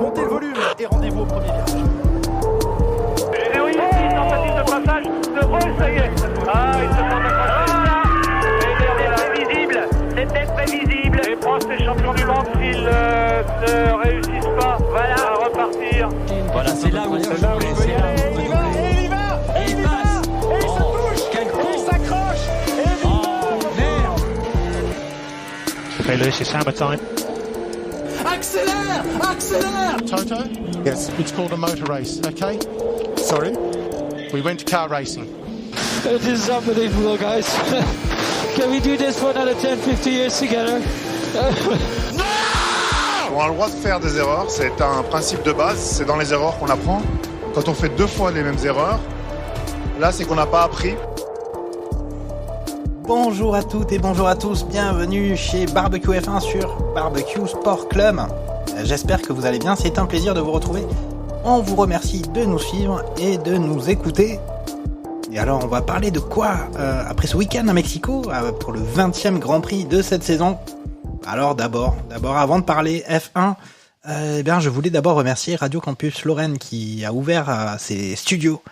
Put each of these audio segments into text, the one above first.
Montez le volume et rendez-vous au premier virage. Et oui, tentative de passage de Roll, ça y est. Ah, il se prend c'était prévisible, c'était prévisible. Et Prost est champion du monde s'ils ne réussissent pas. Voilà, à repartir. Voilà, c'est là où il faut jouer. Il y va, et il passe, et ça touche, et il s'accroche, et merde. Okay, Lewis, it's hammer time. accélère. Toto? Yes. It's called a motor race, okay? Sorry? We went to car racing. This is unbelievable, guys. Can we do this for another 10, 50 years together? On a le droit de faire des erreurs, c'est un principe de base, c'est dans les erreurs qu'on apprend. Quand on fait 2 fois les mêmes erreurs, là c'est qu'on n'a pas appris. Bonjour à toutes et bonjour à tous, bienvenue chez Barbecue F1 sur Barbecue Sport Club. J'espère que vous allez bien, c'est un plaisir de vous retrouver. On vous remercie de nous suivre et de nous écouter. Et alors on va parler de quoi après ce week-end à Mexico pour le 20e Grand Prix de cette saison. Alors d'abord avant de parler F1, je voulais d'abord remercier Radio Campus Lorraine qui a ouvert ses studios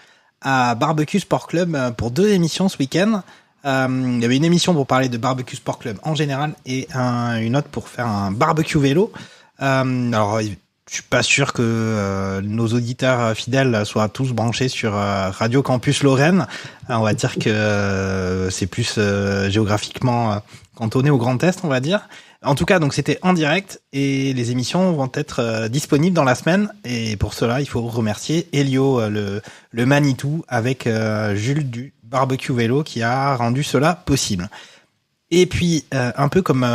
à Barbecue Sport Club pour 2 émissions ce week-end. Il y avait une émission pour parler de Barbecue Sport Club en général et une autre pour faire un barbecue vélo. Alors je suis pas sûr que nos auditeurs fidèles soient tous branchés sur Radio Campus Lorraine. On va dire que c'est plus géographiquement cantonné au Grand Est, on va dire. En tout cas, donc c'était en direct et les émissions vont être disponibles dans la semaine. Et pour cela, il faut remercier Elio, le Manitou, avec Jules du Barbecue Vélo qui a rendu cela possible. Et puis, un peu comme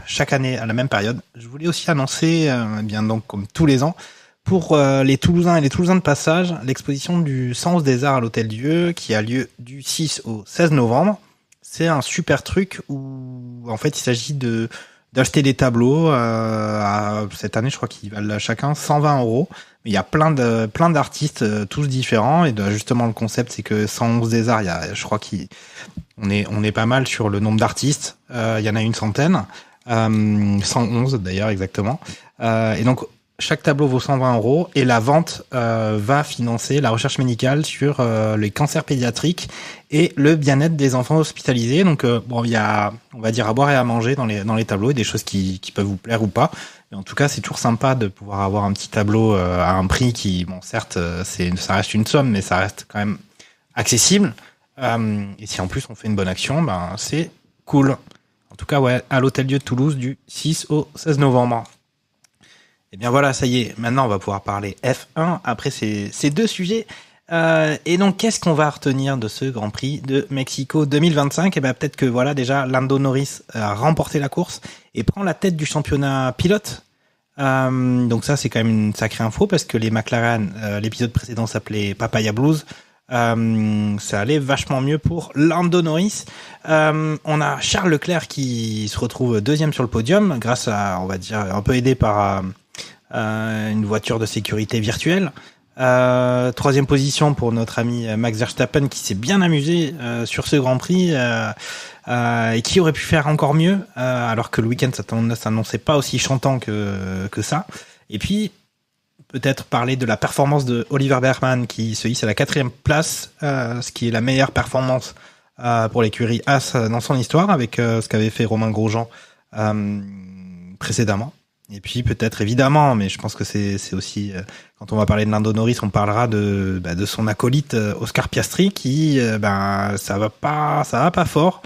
chaque année à la même période, je voulais aussi annoncer, bien donc comme tous les ans, pour les Toulousains et les Toulousains de passage, l'exposition du Sens des Arts à l'Hôtel-Dieu qui a lieu du 6 au 16 novembre. C'est un super truc où, en fait, il s'agit d'acheter des tableaux. Cette année, je crois qu'ils valent chacun 120 €. Mais il y a plein d'artistes, tous différents. Et justement, le concept, c'est que 111 des Arts, je crois on est pas mal sur le nombre d'artistes. Il y en a une centaine. 111 d'ailleurs, exactement. Et donc, chaque tableau vaut 120 € et la vente va financer la recherche médicale sur les cancers pédiatriques et le bien-être des enfants hospitalisés. Donc il y a, on va dire, à boire et à manger dans les tableaux et des choses qui peuvent vous plaire ou pas. Mais en tout cas, c'est toujours sympa de pouvoir avoir un petit tableau à un prix qui, bon, certes, ça reste une somme, mais ça reste quand même accessible. Et si en plus on fait une bonne action, c'est cool. En tout cas, ouais, à l'Hôtel-Dieu de Toulouse du 6 au 16 novembre. Et bien voilà, ça y est, maintenant on va pouvoir parler F1 après ces 2 sujets. Et donc, qu'est-ce qu'on va retenir de ce Grand Prix de Mexico 2025 ? Et bien peut-être que voilà, déjà, Lando Norris a remporté la course et prend la tête du championnat pilote. Donc ça, c'est quand même une sacrée info parce que les McLaren, l'épisode précédent s'appelait Papaya Blues. Ça allait vachement mieux pour Lando Norris. On a Charles Leclerc qui se retrouve 2e sur le podium grâce à, on va dire, un peu aidé par une voiture de sécurité virtuelle. 3e position pour notre ami Max Verstappen qui s'est bien amusé sur ce Grand Prix et qui aurait pu faire encore mieux alors que le week-end ne s'annonçait pas aussi chantant que ça. Et puis peut-être parler de la performance de Oliver Bergman qui se hisse à la 4e place, ce qui est la meilleure performance pour l'écurie Haas dans son histoire avec ce qu'avait fait Romain Grosjean précédemment. Et puis peut-être évidemment, mais je pense que c'est aussi quand on va parler de Lando Norris, on parlera de son acolyte Oscar Piastri qui ça va pas fort.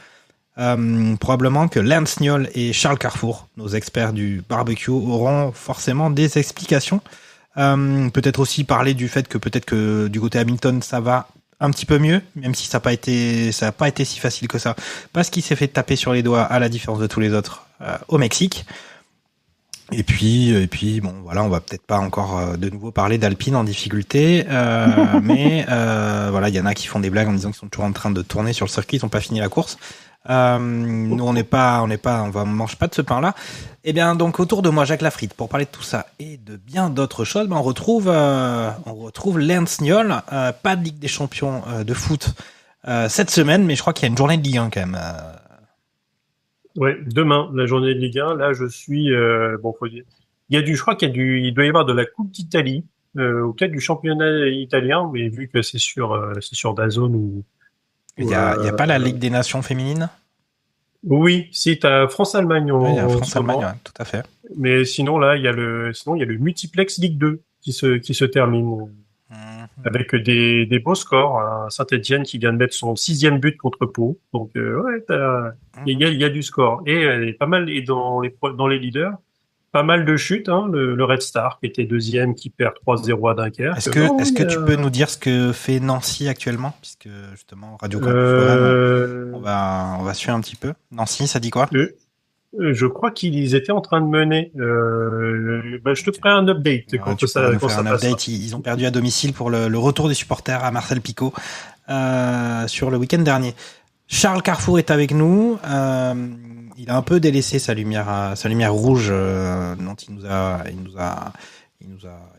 Probablement que Lance Stroll et Charles Carrefour, nos experts du barbecue, auront forcément des explications. Peut-être aussi parler du fait que peut-être que du côté Hamilton ça va un petit peu mieux, même si ça a pas été si facile que ça, parce qu'il s'est fait taper sur les doigts à la différence de tous les autres au Mexique. Et puis bon voilà, on va peut-être pas encore de nouveau parler d'Alpine en difficulté, mais voilà, il y en a qui font des blagues en disant qu'ils sont toujours en train de tourner sur le circuit, ils n'ont pas fini la course. Nous on mange pas de ce pain-là. Et bien donc autour de moi Jacques Lafritte pour parler de tout ça et de bien d'autres choses. On retrouve Lance Stroll, pas de Ligue des Champions de foot cette semaine, mais je crois qu'il y a une journée de Ligue 1 quand même. Ouais, demain, la journée de Ligue 1. Là, je suis, je crois il doit y avoir de la Coupe d'Italie, ou peut-être du championnat italien, mais vu que c'est sur DAZN ou Il y a pas la Ligue des Nations féminines? oui, si t'as France-Allemagne Oui, il y a en ce France-Allemagne, moment. ouais, tout à fait. Mais sinon là, il y a le multiplex Ligue 2 qui se termine avec des beaux scores. Un Saint-Étienne qui vient de mettre son 6e but contre Pau. Donc ouais, il y a du score et pas mal et dans les leaders, pas mal de chutes. Hein, le Red Star qui était 2e, qui perd 3-0 à Dunkerque. Est-ce que tu peux nous dire ce que fait Nancy actuellement, puisque justement Radio Campus Lorraine, on va suivre un petit peu. Nancy, ça dit quoi? Je crois qu'ils étaient en train de mener. Je te ferai un update quand ça passe. Ils ont perdu à domicile pour le retour des supporters à Marcel Picot sur le week-end dernier. Charles Carrefour est avec nous. Il a un peu délaissé sa lumière rouge dont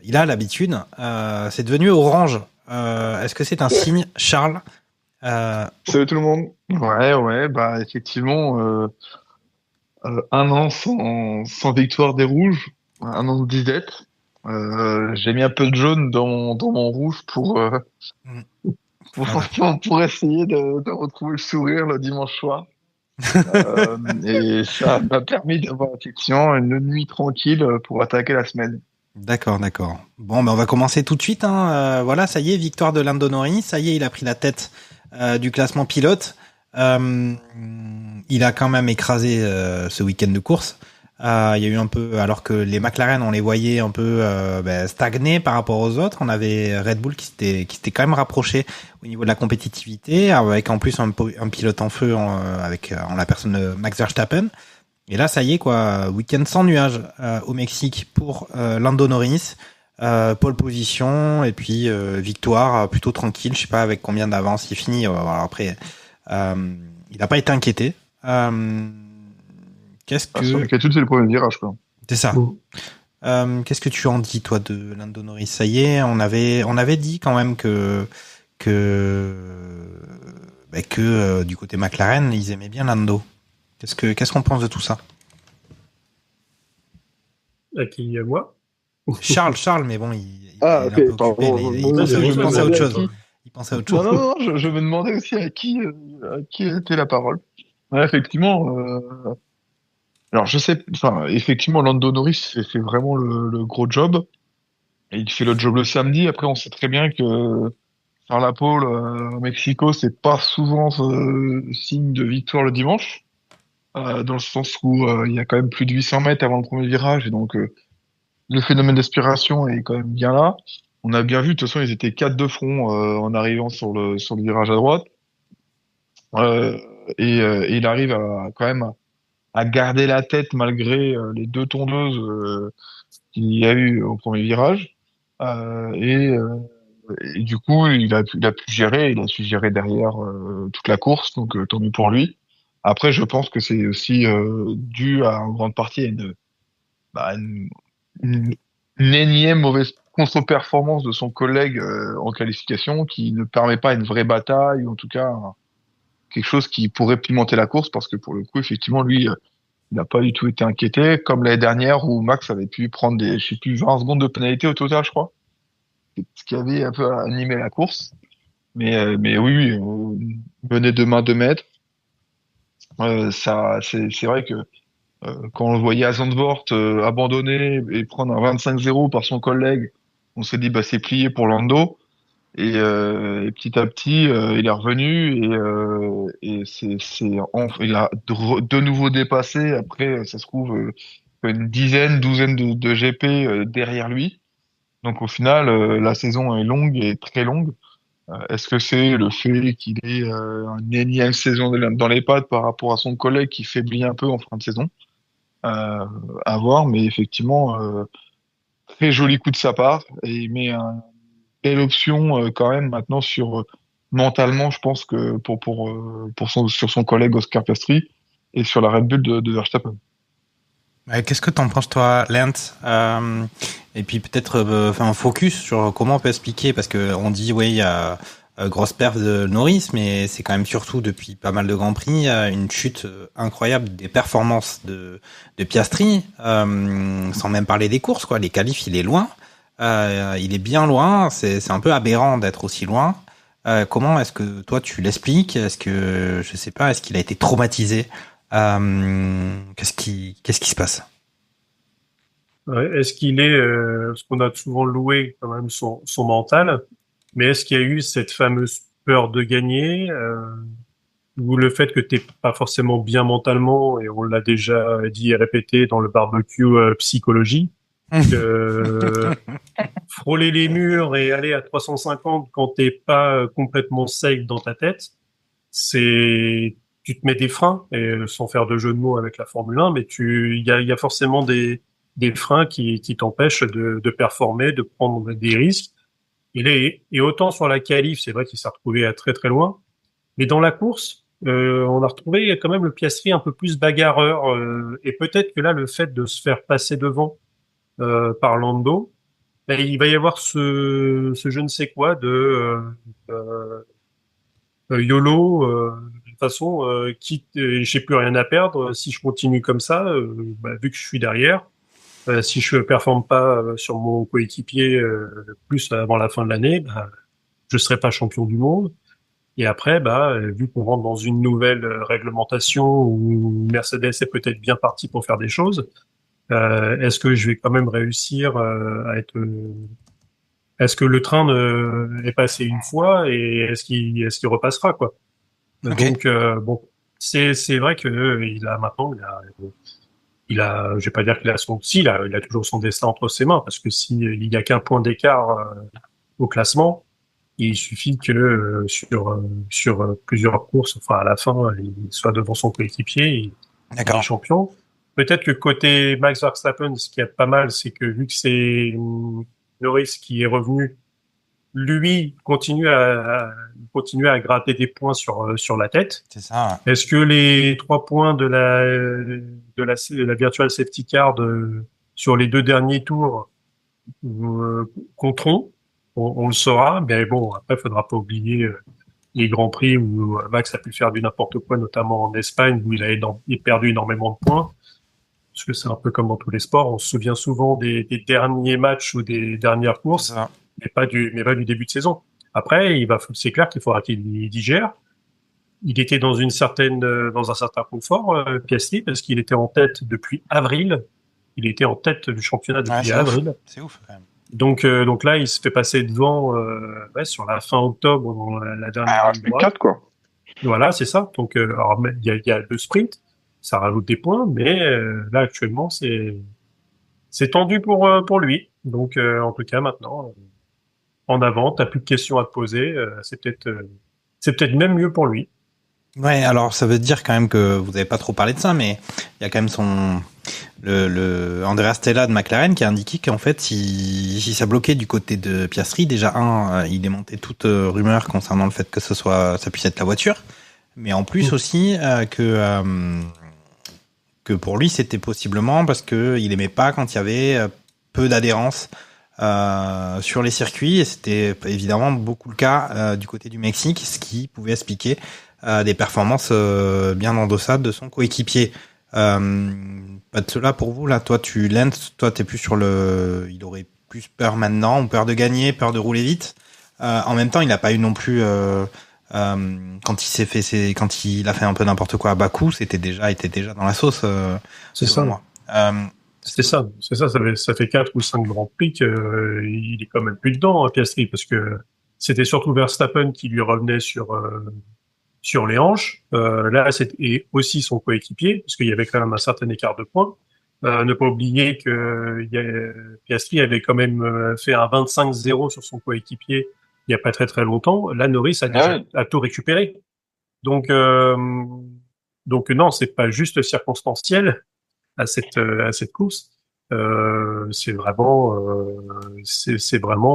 il a l'habitude. C'est devenu orange. Est-ce que c'est un signe, Charles? Salut tout le monde. Ouais, bah effectivement. Un an sans victoire des rouges, un an de disette. J'ai mis un peu de jaune dans mon rouge pour essayer de retrouver le sourire le dimanche soir. Et ça m'a permis d'avoir effectivement une nuit tranquille pour attaquer la semaine. D'accord. Bon, ben on va commencer tout de suite. Voilà, ça y est, victoire de Lando Norris. Ça y est, il a pris la tête du classement pilote. Il a quand même écrasé ce week-end de course. Il y a eu un peu, alors que les McLaren, on les voyait un peu stagner par rapport aux autres. On avait Red Bull qui s'était quand même rapproché au niveau de la compétitivité, avec en plus un pilote en feu avec en la personne de Max Verstappen. Et là, ça y est quoi, week-end sans nuages au Mexique pour Lando Norris. Pole position et puis victoire plutôt tranquille. Je sais pas avec combien d'avance il finit. Alors après. Il n'a pas été inquiété. Sur l'inquiétude, c'est le premier virage, quoi. C'est ça. Qu'est-ce que tu en dis, toi, de Lando Norris? Ça y est, on avait dit quand même que du côté McLaren, ils aimaient bien Lando. Qu'est-ce qu'on pense de tout ça? À qui, moi? Charles, mais bon, il est ok, un peu occupé. Il pensait à autre chose. Non, je me demandais aussi à qui était la parole. Ouais, effectivement. Alors, effectivement, Lando Norris fait vraiment le gros job. Et il fait le job le samedi. Après, on sait très bien que faire la pole au Mexico, c'est pas souvent signe de victoire le dimanche. Dans le sens où il y a quand même plus de 800 mètres avant le premier virage. Et donc, le phénomène d'aspiration est quand même bien là. On a bien vu, de toute façon, ils étaient 4 de front en arrivant sur le virage à droite. Et il arrive quand même à garder la tête malgré les 2 tondeuses qu'il y a eu au premier virage. Et du coup, il a pu gérer, il a su gérer derrière toute la course, donc tant mieux pour lui. Après, je pense que c'est aussi dû en grande partie à une énième mauvaise contre-performance de son collègue en qualification qui ne permet pas une vraie bataille, ou en tout cas quelque chose qui pourrait pimenter la course, parce que pour le coup, effectivement, lui, il n'a pas du tout été inquiété, comme l'année dernière où Max avait pu prendre 20 secondes de pénalité au total, je crois, ce qui avait un peu animé la course. Mais oui, mener de main 2 mètres, c'est vrai que quand on le voyait à Zandvoort abandonner et prendre un 25-0 par son collègue, on s'est dit c'est plié pour Lando. Et petit à petit, il est revenu et il a de nouveau dépassé. Après, ça se trouve une douzaine de GP derrière lui. Donc au final, la saison est longue et très longue. Est-ce que c'est le fait qu'il ait une énième saison dans les pattes par rapport à son collègue qui faiblit un peu en fin de saison? À voir, mais effectivement, très joli coup de sa part, et il met une belle option quand même maintenant mentalement, je pense que sur son collègue Oscar Piastri et sur la Red Bull de Verstappen. Qu'est-ce que t'en penses, toi, Lance? Et puis peut-être un focus sur comment on peut expliquer, parce que on dit il y a grosse perf de Norris, mais c'est quand même surtout depuis pas mal de Grands Prix une chute incroyable des performances de Piastri, sans même parler des courses, quoi. Les qualifs, il est loin, il est bien loin, c'est un peu aberrant d'être aussi loin. Comment est-ce que toi tu l'expliques? Est-ce que, je sais pas, est-ce qu'il a été traumatisé? Qu'est-ce qui se passe? Ouais, est-ce qu'il est, parce qu'on a souvent loué quand même son mental, mais est-ce qu'il y a eu cette fameuse peur de gagner, ou le fait que t'es pas forcément bien mentalement, et on l'a déjà dit et répété dans le barbecue psychologie, que frôler les murs et aller à 350 quand t'es pas complètement safe dans ta tête, tu te mets des freins, et sans faire de jeu de mots avec la Formule 1, mais il y a forcément des freins qui t'empêchent de performer, de prendre des risques. Et autant sur la qualif, c'est vrai qu'il s'est retrouvé à très très loin, mais dans la course, on a retrouvé quand même le Piastri un peu plus bagarreur, et peut-être que là, le fait de se faire passer devant par Lando, ben, il va y avoir ce je ne sais quoi de YOLO, de toute façon, quitte, j'ai plus rien à perdre. Si je continue comme ça, bah, vu que je suis derrière, si je performe pas sur mon coéquipier plus avant la fin de l'année, bah, je serai pas champion du monde. Et après, bah, vu qu'on rentre dans une nouvelle réglementation où Mercedes est peut-être bien parti pour faire des choses, est-ce que je vais quand même réussir à être est-ce que le train est passé une fois et est-ce qu'il repassera, quoi. Okay. Donc bon, c'est vrai que il a maintenant je vais pas dire qu'il a il a toujours son destin entre ses mains, parce que si il y a qu'un point d'écart au classement, il suffit que sur plusieurs courses, enfin à la fin, il soit devant son coéquipier et il est champion. Peut-être que côté Max Verstappen, ce qui est pas mal, c'est que vu que c'est Norris qui est revenu, lui continue à gratter des points sur la tête. C'est ça. Est-ce que les 3 points de la virtual safety car sur les 2 derniers tours compteront? On le saura, mais bon, après, il faudra pas oublier les grands prix où Max a pu faire du n'importe quoi, notamment en Espagne, où il a perdu énormément de points. Parce que c'est un peu comme dans tous les sports, on se souvient souvent des derniers matchs ou des dernières courses, mais pas du début de saison. Après, c'est clair qu'il faudra qu'il digère. Il était dans un certain confort, Piastri, parce qu'il était en tête depuis avril. Il était en tête du championnat depuis avril. C'est ouf, quand même. Donc là, il se fait passer devant sur la fin octobre, dans la dernière ligne droite. 4, quoi. Voilà, c'est ça. Donc alors, il y a le sprint, ça rajoute des points, mais là actuellement c'est tendu pour lui. Donc en tout cas maintenant, en avant, t'as plus de questions à te poser. C'est peut-être même mieux pour lui. Ouais, alors ça veut dire quand même que vous avez pas trop parlé de ça, mais il y a quand même le Andrea Stella de McLaren qui a indiqué qu'en fait, si ça bloquait du côté de Piastri, déjà il démontait toute rumeur concernant le fait que ça puisse être la voiture, mais en plus aussi que pour lui c'était possiblement parce que il aimait pas quand il y avait peu d'adhérence sur les circuits, et c'était évidemment beaucoup le cas du côté du Mexique, ce qui pouvait expliquer des performances bien en deçà de son coéquipier. Pas de cela pour vous là. Toi, t'es plus sur il aurait plus peur maintenant, ou peur de gagner, peur de rouler vite. En même temps, il n'a pas eu non plus quand il a fait un peu n'importe quoi à Bakou, était déjà dans la sauce. C'est ça. Moi. C'est ça. Ça fait 4 ou 5 grands prix qu'il est quand même plus dedans, hein, Piastri, parce que c'était surtout Verstappen qui lui revenait sur les hanches. Là, et aussi son coéquipier, parce qu'il y avait quand même un certain écart de points. Ne pas oublier que Piastri avait quand même fait un 25-0 sur son coéquipier il y a pas très très longtemps. Là, Norris a tout récupéré. Donc non, c'est pas juste circonstanciel à cette course. C'est vraiment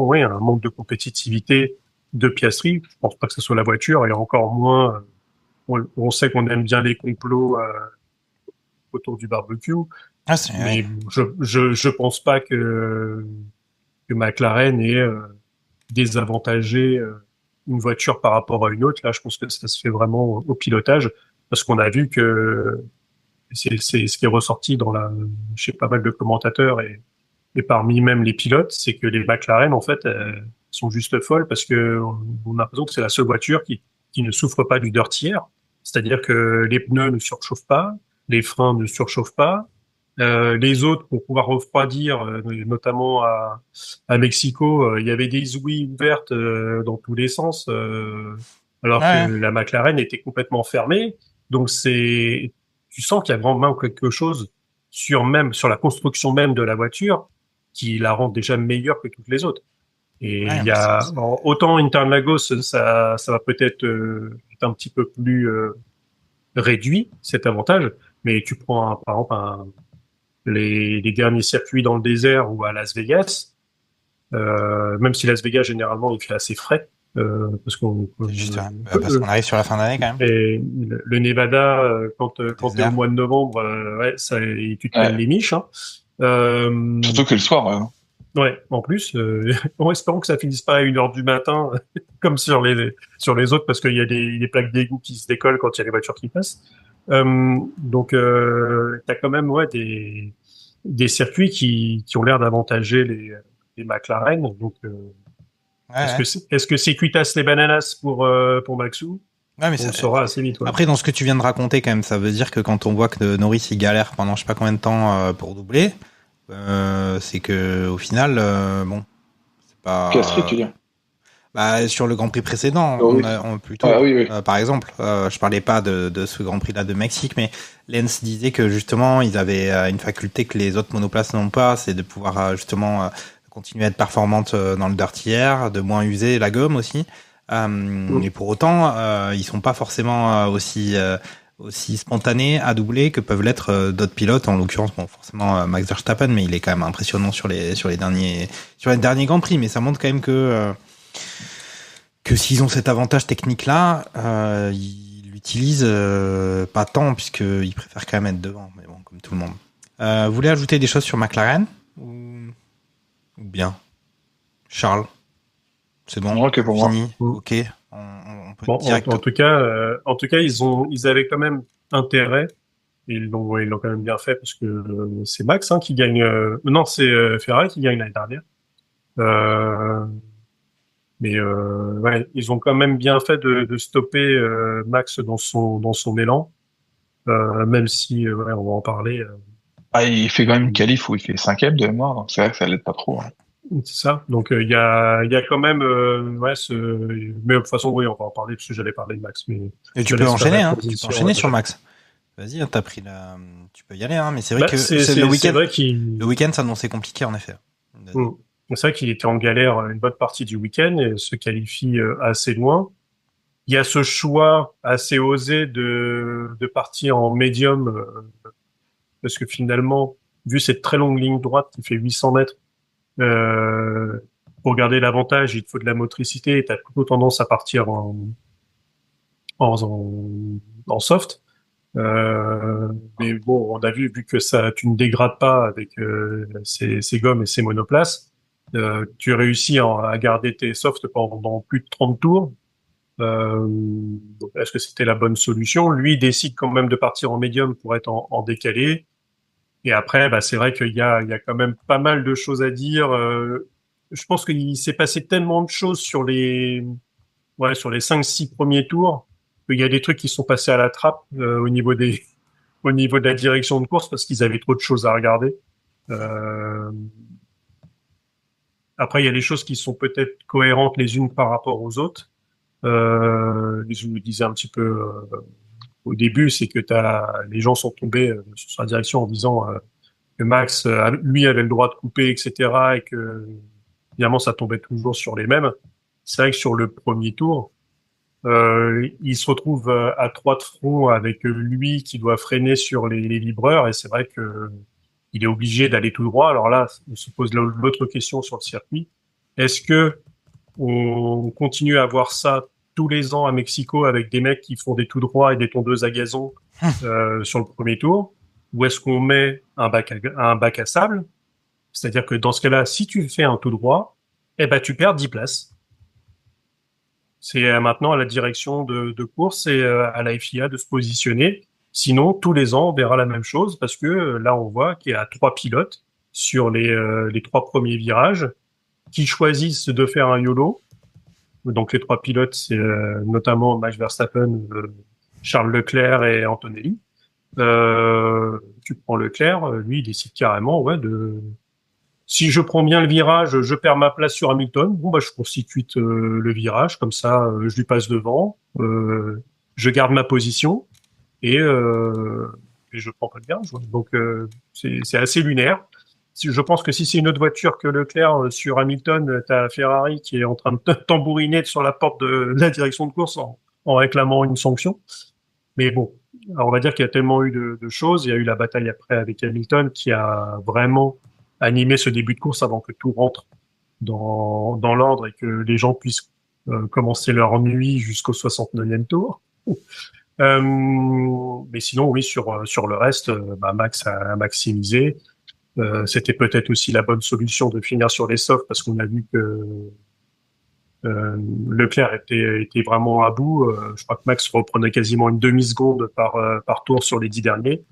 ouais, un manque de compétitivité de Piastri. Je pense pas que ce soit la voiture, et encore moins. On sait qu'on aime bien les complots autour du barbecue, mais je pense pas que McLaren est désavantagé une voiture par rapport à une autre. Là, je pense que ça se fait vraiment au pilotage, parce qu'on a vu que c'est ce qui est ressorti chez pas mal de commentateurs et parmi même les pilotes, c'est que les McLaren, en fait, sont juste folles parce que on a l'impression que c'est la seule voiture qui ne souffre pas du dirty air. C'est-à-dire que les pneus ne surchauffent pas, les freins ne surchauffent pas. Les autres, pour pouvoir refroidir, notamment à Mexico, il y avait des ouïes ouvertes dans tous les sens, alors Ouais. que la McLaren était complètement fermée. Donc tu sens qu'il y a vraiment quelque chose sur la construction même de la voiture qui la rend déjà meilleure que toutes les autres. Et Ouais, il y mais a autant Interlagos, ça va peut-être être un petit peu plus réduit cet avantage, mais tu prends par exemple les derniers circuits dans le désert ou à Las Vegas, même si Las Vegas généralement il fait assez frais, parce c'est juste, parce qu'on arrive sur la fin d'année quand même. et le Nevada quand t'es au Désert. mois de novembre, ouais, tu te Ouais. pèles les miches. Hein. Surtout que le soir, Ouais, en plus, en espérant que ça finisse pas à 1h du matin, comme sur les autres, parce qu'il y a des plaques d'égout qui se décollent quand il y a les voitures qui passent. Donc, t'as quand même, ouais, des circuits qui ont l'air d'avantager les McLaren. Donc, Ouais, ouais. est-ce que c'est cuitas les bananas pour Maxou? Ouais, mais On ça, le saura assez vite, ouais. après, dans ce que tu viens de raconter, quand même, ça veut dire que quand on voit que Norris il galère pendant je sais pas combien de temps pour doubler, c'est que au final, bon, c'est pas. Piastri, tu dis. Bah, sur le Grand Prix précédent, Oh, oui. on plutôt. Ah oui, oui. Par exemple, je parlais pas de ce Grand Prix-là de Mexique, mais Lens disait que justement, ils avaient une faculté que les autres monoplaces n'ont pas, c'est de pouvoir justement continuer à être performante dans le dirty air, de moins user la gomme aussi. Et pour autant, ils sont pas forcément aussi spontanés à doubler que peuvent l'être d'autres pilotes. En l'occurrence, bon, forcément Max Verstappen, mais il est quand même impressionnant sur les derniers Grands Prix. Mais ça montre quand même que s'ils ont cet avantage technique là, ils l'utilisent pas tant puisqu'ils préfèrent quand même être devant. Mais bon, comme tout le monde. Vous voulez ajouter des choses sur McLaren ou bien Charles? C'est bon. Ok pour moi. Fini. Mm. Ok. On peut Bon, direct. en tout cas, ils avaient quand même intérêt. Et ils l'ont quand même bien fait parce que c'est Max hein, qui gagne. Non, c'est Ferrari qui gagne l'année dernière. Mais ouais, ils ont quand même bien fait de stopper Max dans son élan, même si ouais, on va en parler. il fait quand même une qualif où il fait 5e de mémoire, donc c'est vrai que ça l'aide pas trop. C'est ça. Donc il y a quand même ouais mais de toute façon oui on va en parler parce que j'allais parler de Max. Mais Et je tu peux laisse faire enchaîner, la hein. Tu peux transition, enchaîner ouais, sur ouais. Max. Vas-y, hein, t'as pris la. Tu peux y aller, hein. Mais c'est vrai Bah, que c'est le c'est week-end. vrai qu'il Le week-end s'annonçait compliqué en effet. Mm. C'est vrai qu'il était en galère une bonne partie du week-end et se qualifie assez loin. Il y a ce choix assez osé de partir en médium parce que finalement, vu cette très longue ligne droite qui fait 800 mètres, pour garder l'avantage, il te faut de la motricité et tu as plutôt tendance à partir en soft. Mais bon, on a vu que ça, tu ne dégrades pas avec ces gommes et ces monoplaces. Tu réussis à garder tes softs pendant plus de 30 tours. Donc est-ce que c'était la bonne solution? Lui il décide quand même de partir en médium pour être en décalé. Et après, bah, c'est vrai qu'il y a quand même pas mal de choses à dire. Je pense qu'il s'est passé tellement de choses sur les 5-6 premiers tours qu'il y a des trucs qui sont passés à la trappe au niveau de la direction de course parce qu'ils avaient trop de choses à regarder. Après, il y a des choses qui sont peut-être cohérentes les unes par rapport aux autres. Je vous le disais un petit peu au début, c'est que les gens sont tombés sur sa direction en disant que Max, lui, avait le droit de couper, etc., et que évidemment, ça tombait toujours sur les mêmes. C'est vrai que sur le premier tour, il se retrouve à 3 de front avec lui qui doit freiner sur les vibreurs, et c'est vrai que il est obligé d'aller tout droit. Alors là, on se pose l'autre question sur le circuit. Est-ce que on continue à avoir ça tous les ans à Mexico avec des mecs qui font des tout droits et des tondeuses à gazon sur le premier tour, ou est-ce qu'on met un bac à sable? C'est-à-dire que dans ce cas-là, si tu fais un tout droit, eh ben tu perds 10 places. C'est maintenant à la direction de course et à la FIA de se positionner. Sinon, tous les ans, on verra la même chose parce que là, on voit qu'il y a 3 pilotes sur les 3 premiers virages qui choisissent de faire un YOLO. Donc, les 3 pilotes, c'est notamment Max Verstappen, Charles Leclerc et Antonelli. Tu prends Leclerc, lui, il décide carrément, si je prends bien le virage, je perds ma place sur Hamilton. Bon, je court-circuite le virage, comme ça, je lui passe devant, je garde ma position et je prends pas de virage. Donc, c'est assez lunaire. Je pense que si c'est une autre voiture que Leclerc sur Hamilton, t'as Ferrari qui est en train de tambouriner sur la porte de la direction de course en réclamant une sanction. Mais bon, alors on va dire qu'il y a tellement eu de choses. Il y a eu la bataille après avec Hamilton qui a vraiment animé ce début de course avant que tout rentre dans l'ordre et que les gens puissent commencer leur nuit jusqu'au 69e tour. Mais sinon, oui, sur le reste, Max a maximisé. C'était peut-être aussi la bonne solution de finir sur les softs parce qu'on a vu que Leclerc était vraiment à bout. Je crois que Max reprenait quasiment une demi-seconde par tour sur les 10 derniers.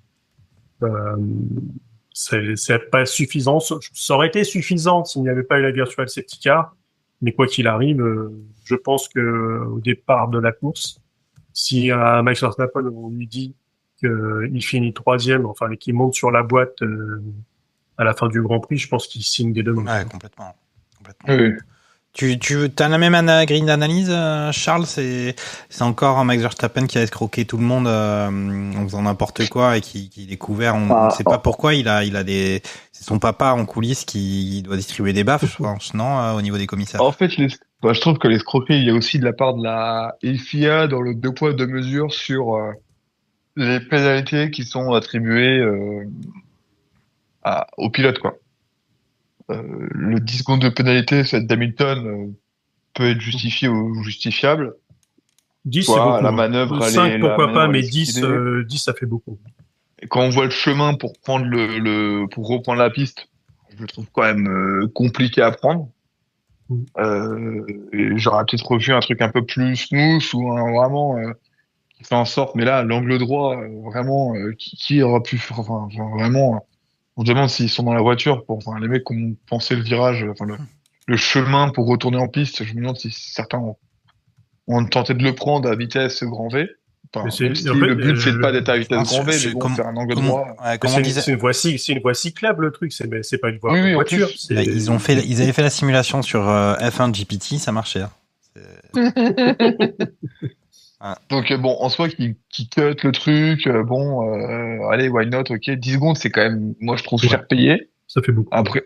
C'est pas suffisant. Ça aurait été suffisant s'il n'y avait pas eu la virtual safety car. Mais quoi qu'il arrive, je pense que au départ de la course, si à Max Verstappen on lui dit qu'il finit 3e, enfin et qu'il monte sur la boîte à la fin du Grand Prix, je pense qu'il signe des deux mains. Ouais, complètement. Oui. Tu as la même grille d'analyse, Charles? C'est encore un Max Verstappen qui a escroqué tout le monde en faisant n'importe quoi et qui est découvert. On ne sait pas pourquoi. Il a c'est son papa en coulisses qui doit distribuer des baffes, je pense, non, au niveau des commissaires. En fait, je trouve que l'escroquerie, il y a aussi de la part de la FIA dans le 2 poids 2 mesures sur les pénalités qui sont attribuées aux pilotes, quoi. Le 10 secondes de pénalité, celle d'Hamilton, peut être justifié ou justifiable. 10, c'est beaucoup. La manœuvre, 5, pourquoi pas, mais 10, ça fait beaucoup. Et quand on voit le chemin pour prendre pour reprendre la piste, je le trouve quand même compliqué à prendre. Et j'aurais peut-être revu un truc un peu plus smooth ou vraiment qui fait en sorte. Mais là, l'angle droit, vraiment, qui aura pu, enfin, vraiment. On se demande s'ils sont dans la voiture les mecs qui ont pensé le virage, le chemin pour retourner en piste. Je me demande si certains ont tenté de le prendre à vitesse grand V. Enfin, même si le but c'est pas d'être à vitesse grand V, mais bon, faire un angle droit. C'est une voie cyclable, le truc. C'est pas une voiture. Ils avaient fait la simulation sur F1 GPT, ça marchait. Donc bon, en soi, qui cut le truc, allez, why not, ok, 10 secondes, c'est quand même, moi je trouve cher payé. Ça fait beaucoup. Après,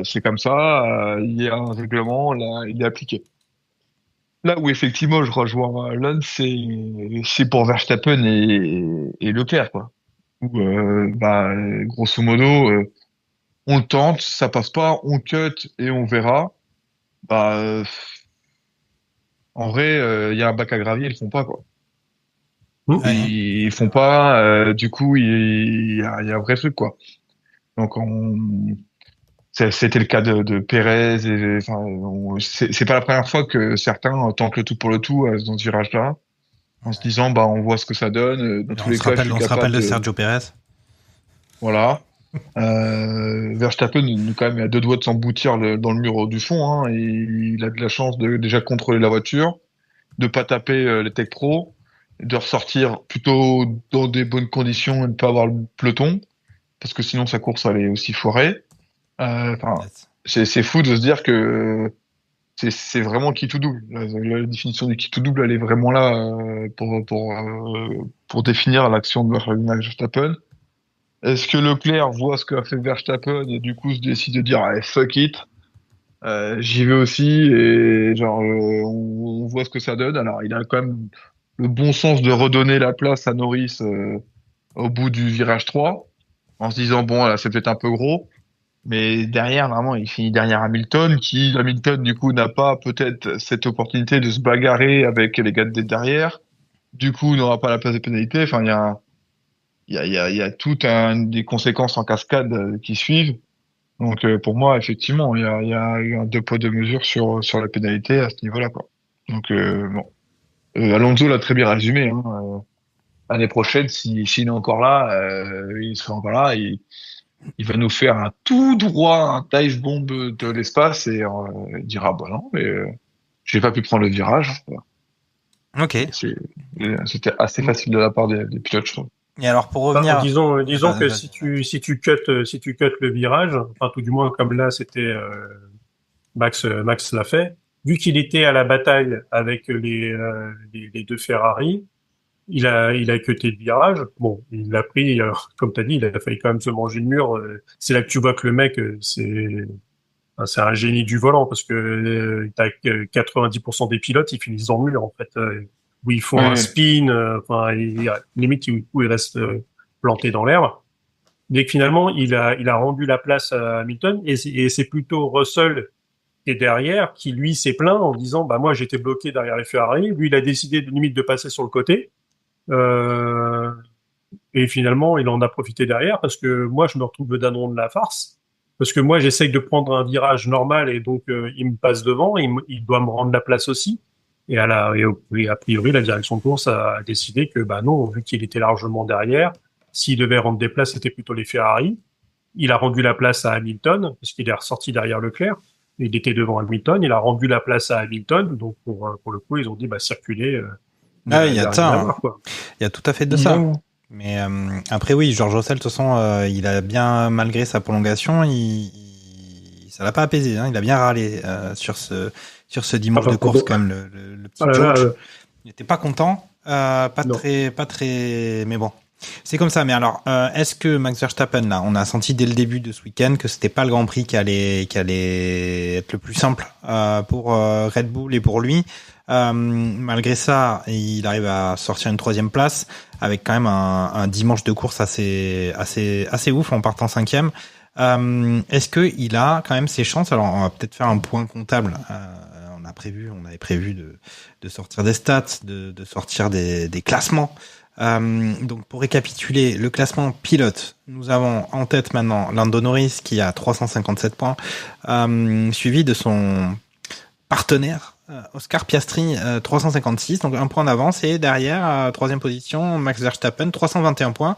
c'est comme ça, il y a un règlement, là, il est appliqué. Là où effectivement je rejoins Lon, c'est pour Verstappen et Leclerc, quoi. Où, grosso modo, on le tente, ça passe pas, on cut et on verra. En vrai, il y a un bac à gravier, ils le font pas, quoi. Ils font pas, du coup, il y a un vrai truc, quoi. Donc, c'était le cas de Pérez, c'est pas la première fois que certains tentent le tout pour le tout dans ce virage-là, en se disant, on voit ce que ça donne. Dans tous les cas, on se rappelle de Sergio Pérez. Voilà. Verstappen, quand même, a 2 doigts de s'emboutir dans le mur du fond, hein, et il a de la chance de déjà contrôler la voiture, de pas taper les Tech Pro, de ressortir plutôt dans des bonnes conditions et de pas avoir le peloton, parce que sinon sa course allait aussi foirer. C'est fou de se dire que c'est vraiment qui tout double. La définition du qui tout double, elle est vraiment là pour définir l'action de Verstappen. Est-ce que Leclerc voit ce qu'a fait Verstappen et du coup se décide de dire allez, fuck it, j'y vais aussi et on voit ce que ça donne. Alors il a quand même le bon sens de redonner la place à Norris au bout du virage 3 en se disant là c'est peut-être un peu gros, mais derrière vraiment il finit derrière Hamilton du coup n'a pas peut-être cette opportunité de se bagarrer avec les gars de derrière, du coup n'aura pas la place de pénalité. Enfin il y a toutes des conséquences en cascade qui suivent. Donc pour moi, effectivement, il y a eu un deux poids deux mesures sur la pénalité à ce niveau-là, quoi. Donc bon, Alonso l'a très bien résumé. Hein, l'année prochaine, s'il est encore là, il sera encore là. Il va nous faire un tout droit, un dive bomb de l'espace et il dira bah non, mais j'ai pas pu prendre le virage. Voilà. Ok. C'était assez facile de la part des pilotes, je trouve. Et alors pour revenir, Disons que vas-y. si tu cut le virage, enfin tout du moins comme là c'était Max l'a fait, vu qu'il était à la bataille avec les deux Ferrari, il a cuté le virage. Bon, il l'a pris, comme t'as dit, il a failli quand même se manger le mur. C'est là que tu vois que le mec, c'est un génie du volant parce que t'as 90% des pilotes, ils finissent dans le mur en fait, où ils font un spin, enfin limite où ils restent plantés dans l'air. Mais que finalement, il a rendu la place à Hamilton et c'est plutôt Russell qui est derrière qui lui s'est plaint en disant bah moi j'étais bloqué derrière les Ferrari, lui il a décidé limite de passer sur le côté. Euh, et finalement, il en a profité derrière parce que moi, je me retrouve danon de la farce. Parce que moi, j'essaye de prendre un virage normal et donc il me passe devant, il doit me rendre la place aussi. Et a priori, la direction de course a décidé que bah non, vu qu'il était largement derrière, s'il devait rendre des places, c'était plutôt les Ferrari. Il a rendu la place à Hamilton parce qu'il est ressorti derrière Leclerc. Il était devant Hamilton, il a rendu la place à Hamilton. Donc pour le coup, ils ont dit bah circuler. Ah, il y a ça. Rien à voir, quoi. Il y a tout à fait de ça. Mais après oui, George Russell de toute façon, il a bien malgré sa prolongation, ça l'a pas apaisé. Hein, il a bien râlé sur ce dimanche de course quand même le petit George. Il était pas content, pas très. Mais bon, c'est comme ça. Mais alors, est-ce que Max Verstappen là, on a senti dès le début de ce week-end que c'était pas le Grand Prix qui allait être le plus simple pour Red Bull et pour lui. Malgré ça, il arrive à sortir une 3e place avec quand même un dimanche de course assez ouf en partant 5e. Est-ce que il a quand même ses chances? Alors, on va peut-être faire un point comptable. On avait prévu de sortir des stats, de sortir des classements. Donc, pour récapituler, le classement pilote, nous avons en tête maintenant Lando Norris qui a 357 points, suivi de son partenaire Oscar Piastri 356, donc un point d'avance, et derrière 3e position Max Verstappen 321 points.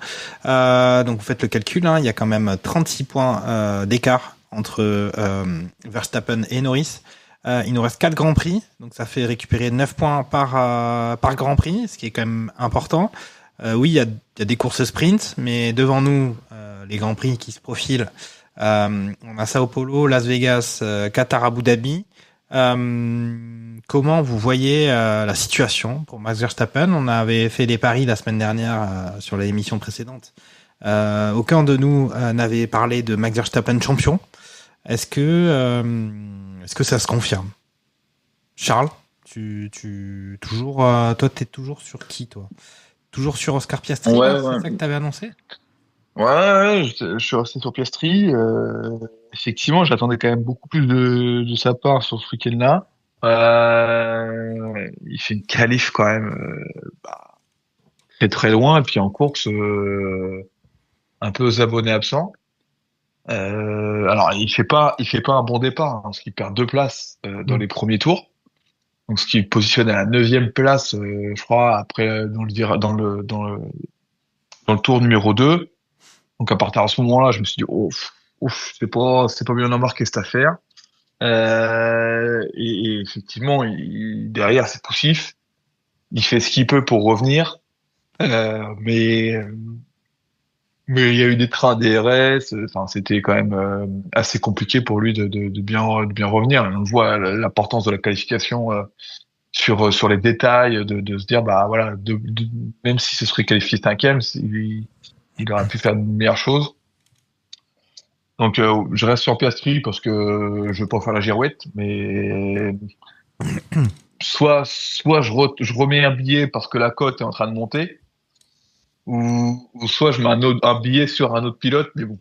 Donc vous faites le calcul, hein, il y a quand même 36 points d'écart entre Verstappen et Norris. Il nous reste 4 Grands Prix, donc ça fait récupérer 9 points par Grand Prix, ce qui est quand même important. Oui, il y a des courses sprint, mais devant nous, les Grands Prix qui se profilent, on a Sao Paulo, Las Vegas, Qatar, Abu Dhabi. Comment vous voyez la situation pour Max Verstappen? On avait fait les paris la semaine dernière sur l'émission précédente. Aucun de nous n'avait parlé de Max Verstappen champion. Est-ce que ça se confirme? Charles, toujours, toi t'es toujours sur qui, toi? Toujours sur Oscar Piastri? Ouais. C'est ça que t'avais annoncé? Ouais, je suis resté sur Piastri. Effectivement, j'attendais quand même beaucoup plus de sa part sur ce week-end-là. Il fait une qualif quand même très très loin, et puis en course un peu aux abonnés absents. Alors il fait pas un bon départ, hein, parce qu'il perd 2 places dans les premiers tours. Donc ce qui le positionne à la 9e place, je crois, après dans le tour numéro 2. Donc à partir de ce moment-là, je me suis dit c'est pas bien embarqué cette affaire. Et effectivement, derrière c'est poussif. Il fait ce qu'il peut pour revenir, mais il y a eu des trains DRS. Enfin, c'était quand même assez compliqué pour lui de bien revenir. On voit l'importance de la qualification sur les détails, de se dire bah voilà, même si ce serait qualifié 5e, il aurait pu faire de meilleures choses. Donc je reste sur Piastri parce que je veux pas faire la girouette, mais soit je remets un billet parce que la cote est en train de monter, ou soit je mets un billet sur un autre pilote. Mais bon,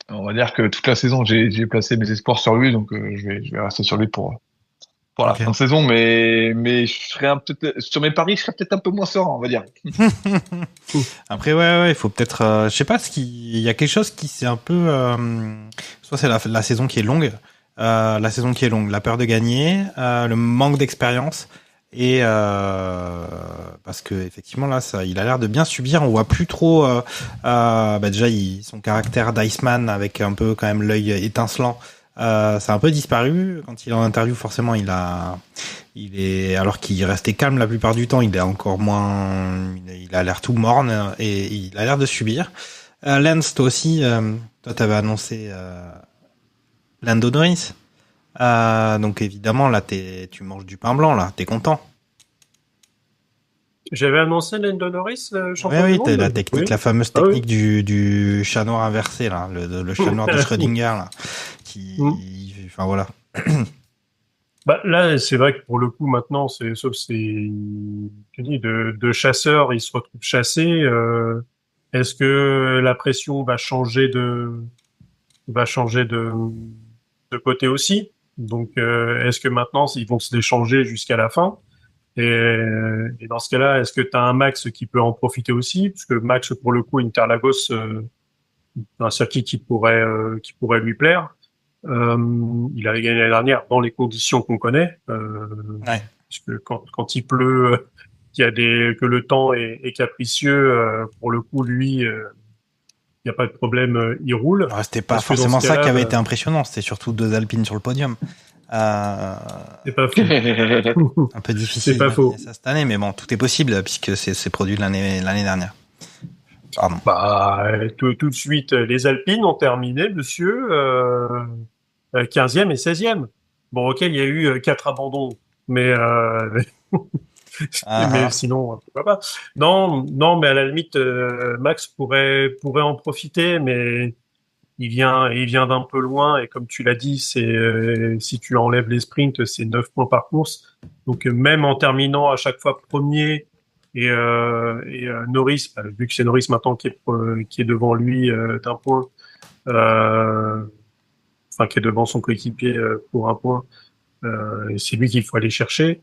on va dire que toute la saison j'ai placé mes espoirs sur lui, donc je vais rester sur lui pour pour la Ok. fin de saison, mais je serais sur mes paris, je serais peut-être un peu moins serein, on va dire. Après, ouais, il faut peut-être, je sais pas, il y a quelque chose qui c'est un peu, soit c'est la saison qui est longue, la peur de gagner, le manque d'expérience et parce que effectivement là, il a l'air de bien subir. On voit plus trop, déjà son caractère d'Iceman avec un peu quand même l'œil étincelant. Ça a un peu disparu quand il est en interview. Forcément, alors qu'il restait calme la plupart du temps, il est encore moins. Il a l'air tout morne et il a l'air de subir. Lance, toi aussi, toi t'avais annoncé Lando Norris. Donc évidemment là, tu manges du pain blanc là, t'es content. J'avais annoncé Lando Norris, champion Oui, du monde. t'as la technique, Oui. la fameuse Ah oui. technique du chat noir inversé là, le chat noir de Schrödinger là, enfin voilà. Bah, là, c'est vrai que pour le coup, maintenant, tu dis, de chasseur, il se retrouve chassé. Est-ce que la pression va changer de côté aussi? Donc, est-ce que maintenant, ils vont se l'échanger jusqu'à la fin? Et dans ce cas-là, est-ce que tu as un Max qui peut en profiter aussi? Parce que Max, pour le coup, Interlagos, un circuit qui pourrait lui plaire. Il avait gagné l'année dernière dans les conditions qu'on connaît, Ouais. puisque quand il pleut, que le temps est capricieux, pour le coup, lui, il n'y a pas de problème, il roule. Alors, c'était pas Parce que dans forcément ce ça qui cas-là, avait été impressionnant, c'était surtout 2 Alpines sur le podium. c'est pas faux. Un peu difficile C'est pas d'imaginer faux. ça cette année, mais bon, tout est possible puisque c'est produit l'année dernière. Pardon. Bah, tout de suite, les Alpines ont terminé, monsieur, 15e et 16e. Bon, ok, il y a eu 4 abandons, mais mais sinon, pourquoi pas. Non, mais à la limite, Max pourrait en profiter, mais il vient d'un peu loin, et comme tu l'as dit, si tu enlèves les sprints, c'est 9 points par course. Donc même en terminant à chaque fois premier, et Norris, vu que c'est Norris maintenant qui est devant lui d'un point, enfin qui est devant son coéquipier pour un point, et c'est lui qu'il faut aller chercher.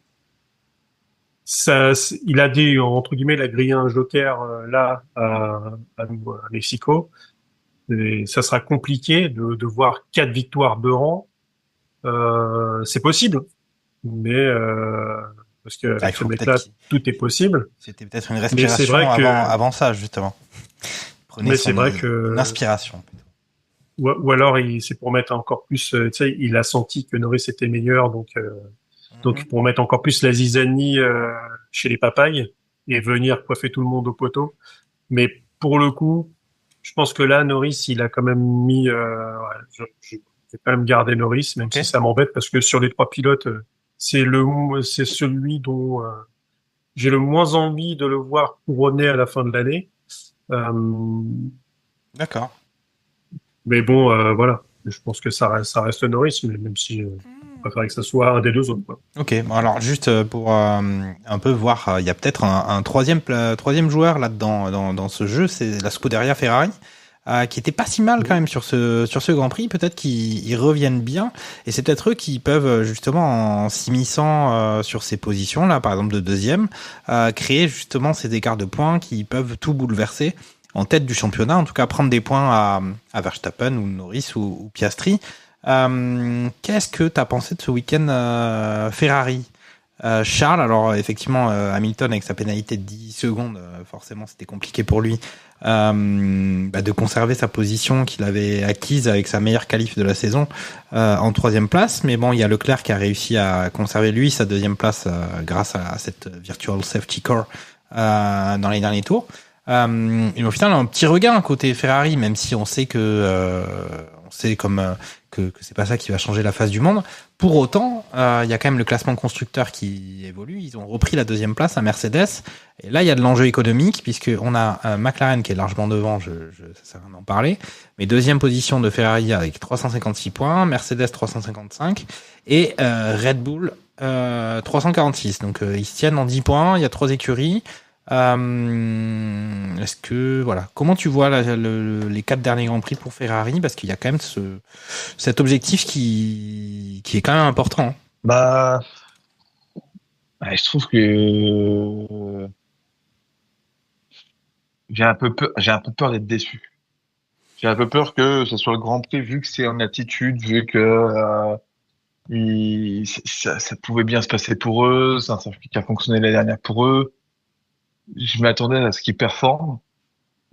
Il a dit, entre guillemets, il a grillé un joker là à Mexico. Et ça sera compliqué de voir 4 victoires de rang. C'est possible, mais parce que avec ce mec-là, tout est possible. C'était peut-être une respiration avant ça, justement. Mais c'est vrai une inspiration. Ou alors c'est pour mettre encore plus. Tu sais, il a senti que Norris était meilleur, donc pour mettre encore plus la zizanie chez les papayes et venir coiffer tout le monde au poteau. Mais pour le coup, je pense que là, Norris, il a quand même mis. Je vais quand même garder Norris, même si ça m'embête, parce que sur les 3 pilotes, c'est celui dont j'ai le moins envie de le voir couronner à la fin de l'année. D'accord. Mais bon, voilà. Je pense que ça reste Norris, mais même si je préférerais que ça soit un des deux autres, quoi. Ok, bon, alors juste pour un peu voir, il y a peut-être un troisième joueur là-dedans dans ce jeu, c'est la Scuderia Ferrari, qui était pas si mal quand même sur ce Grand Prix. Peut-être qu'ils reviennent bien, et c'est peut-être eux qui peuvent justement, en s'immisçant sur ces positions là, par exemple de deuxième, créer justement ces écarts de points qui peuvent tout bouleverser en tête du championnat, en tout cas prendre des points à Verstappen ou Norris ou Piastri. Qu'est-ce que tu as pensé de ce week-end Ferrari, Charles? Alors effectivement, Hamilton avec sa pénalité de 10 secondes, forcément c'était compliqué pour lui de conserver sa position qu'il avait acquise avec sa meilleure qualif de la saison en 3e place. Mais bon, il y a Leclerc qui a réussi à conserver lui sa 2e place grâce à cette virtual safety car dans les derniers tours. Et au final, un petit regain côté Ferrari, même si on sait que c'est pas ça qui va changer la face du monde. Pour autant, il y a quand même le classement constructeur qui évolue. Ils ont repris la 2e place à Mercedes. Et là, il y a de l'enjeu économique, puisqu'on a McLaren qui est largement devant, ça sert à rien d'en parler. Mais 2e position de Ferrari avec 356 points, Mercedes 355 et Red Bull 346. Donc ils se tiennent en 10 points, il y a 3 écuries. Est-ce que comment tu vois les 4 derniers Grands Prix pour Ferrari, parce qu'il y a quand même cet objectif qui est quand même important. Bah Ouais, je trouve que j'ai un peu peur d'être déçu. J'ai un peu peur que ce soit le Grand Prix, vu que c'est en attitude, vu que ça pouvait bien se passer pour eux, c'est un circuit qui a fonctionné l'année dernière pour eux. Je m'attendais à ce qu'ils performent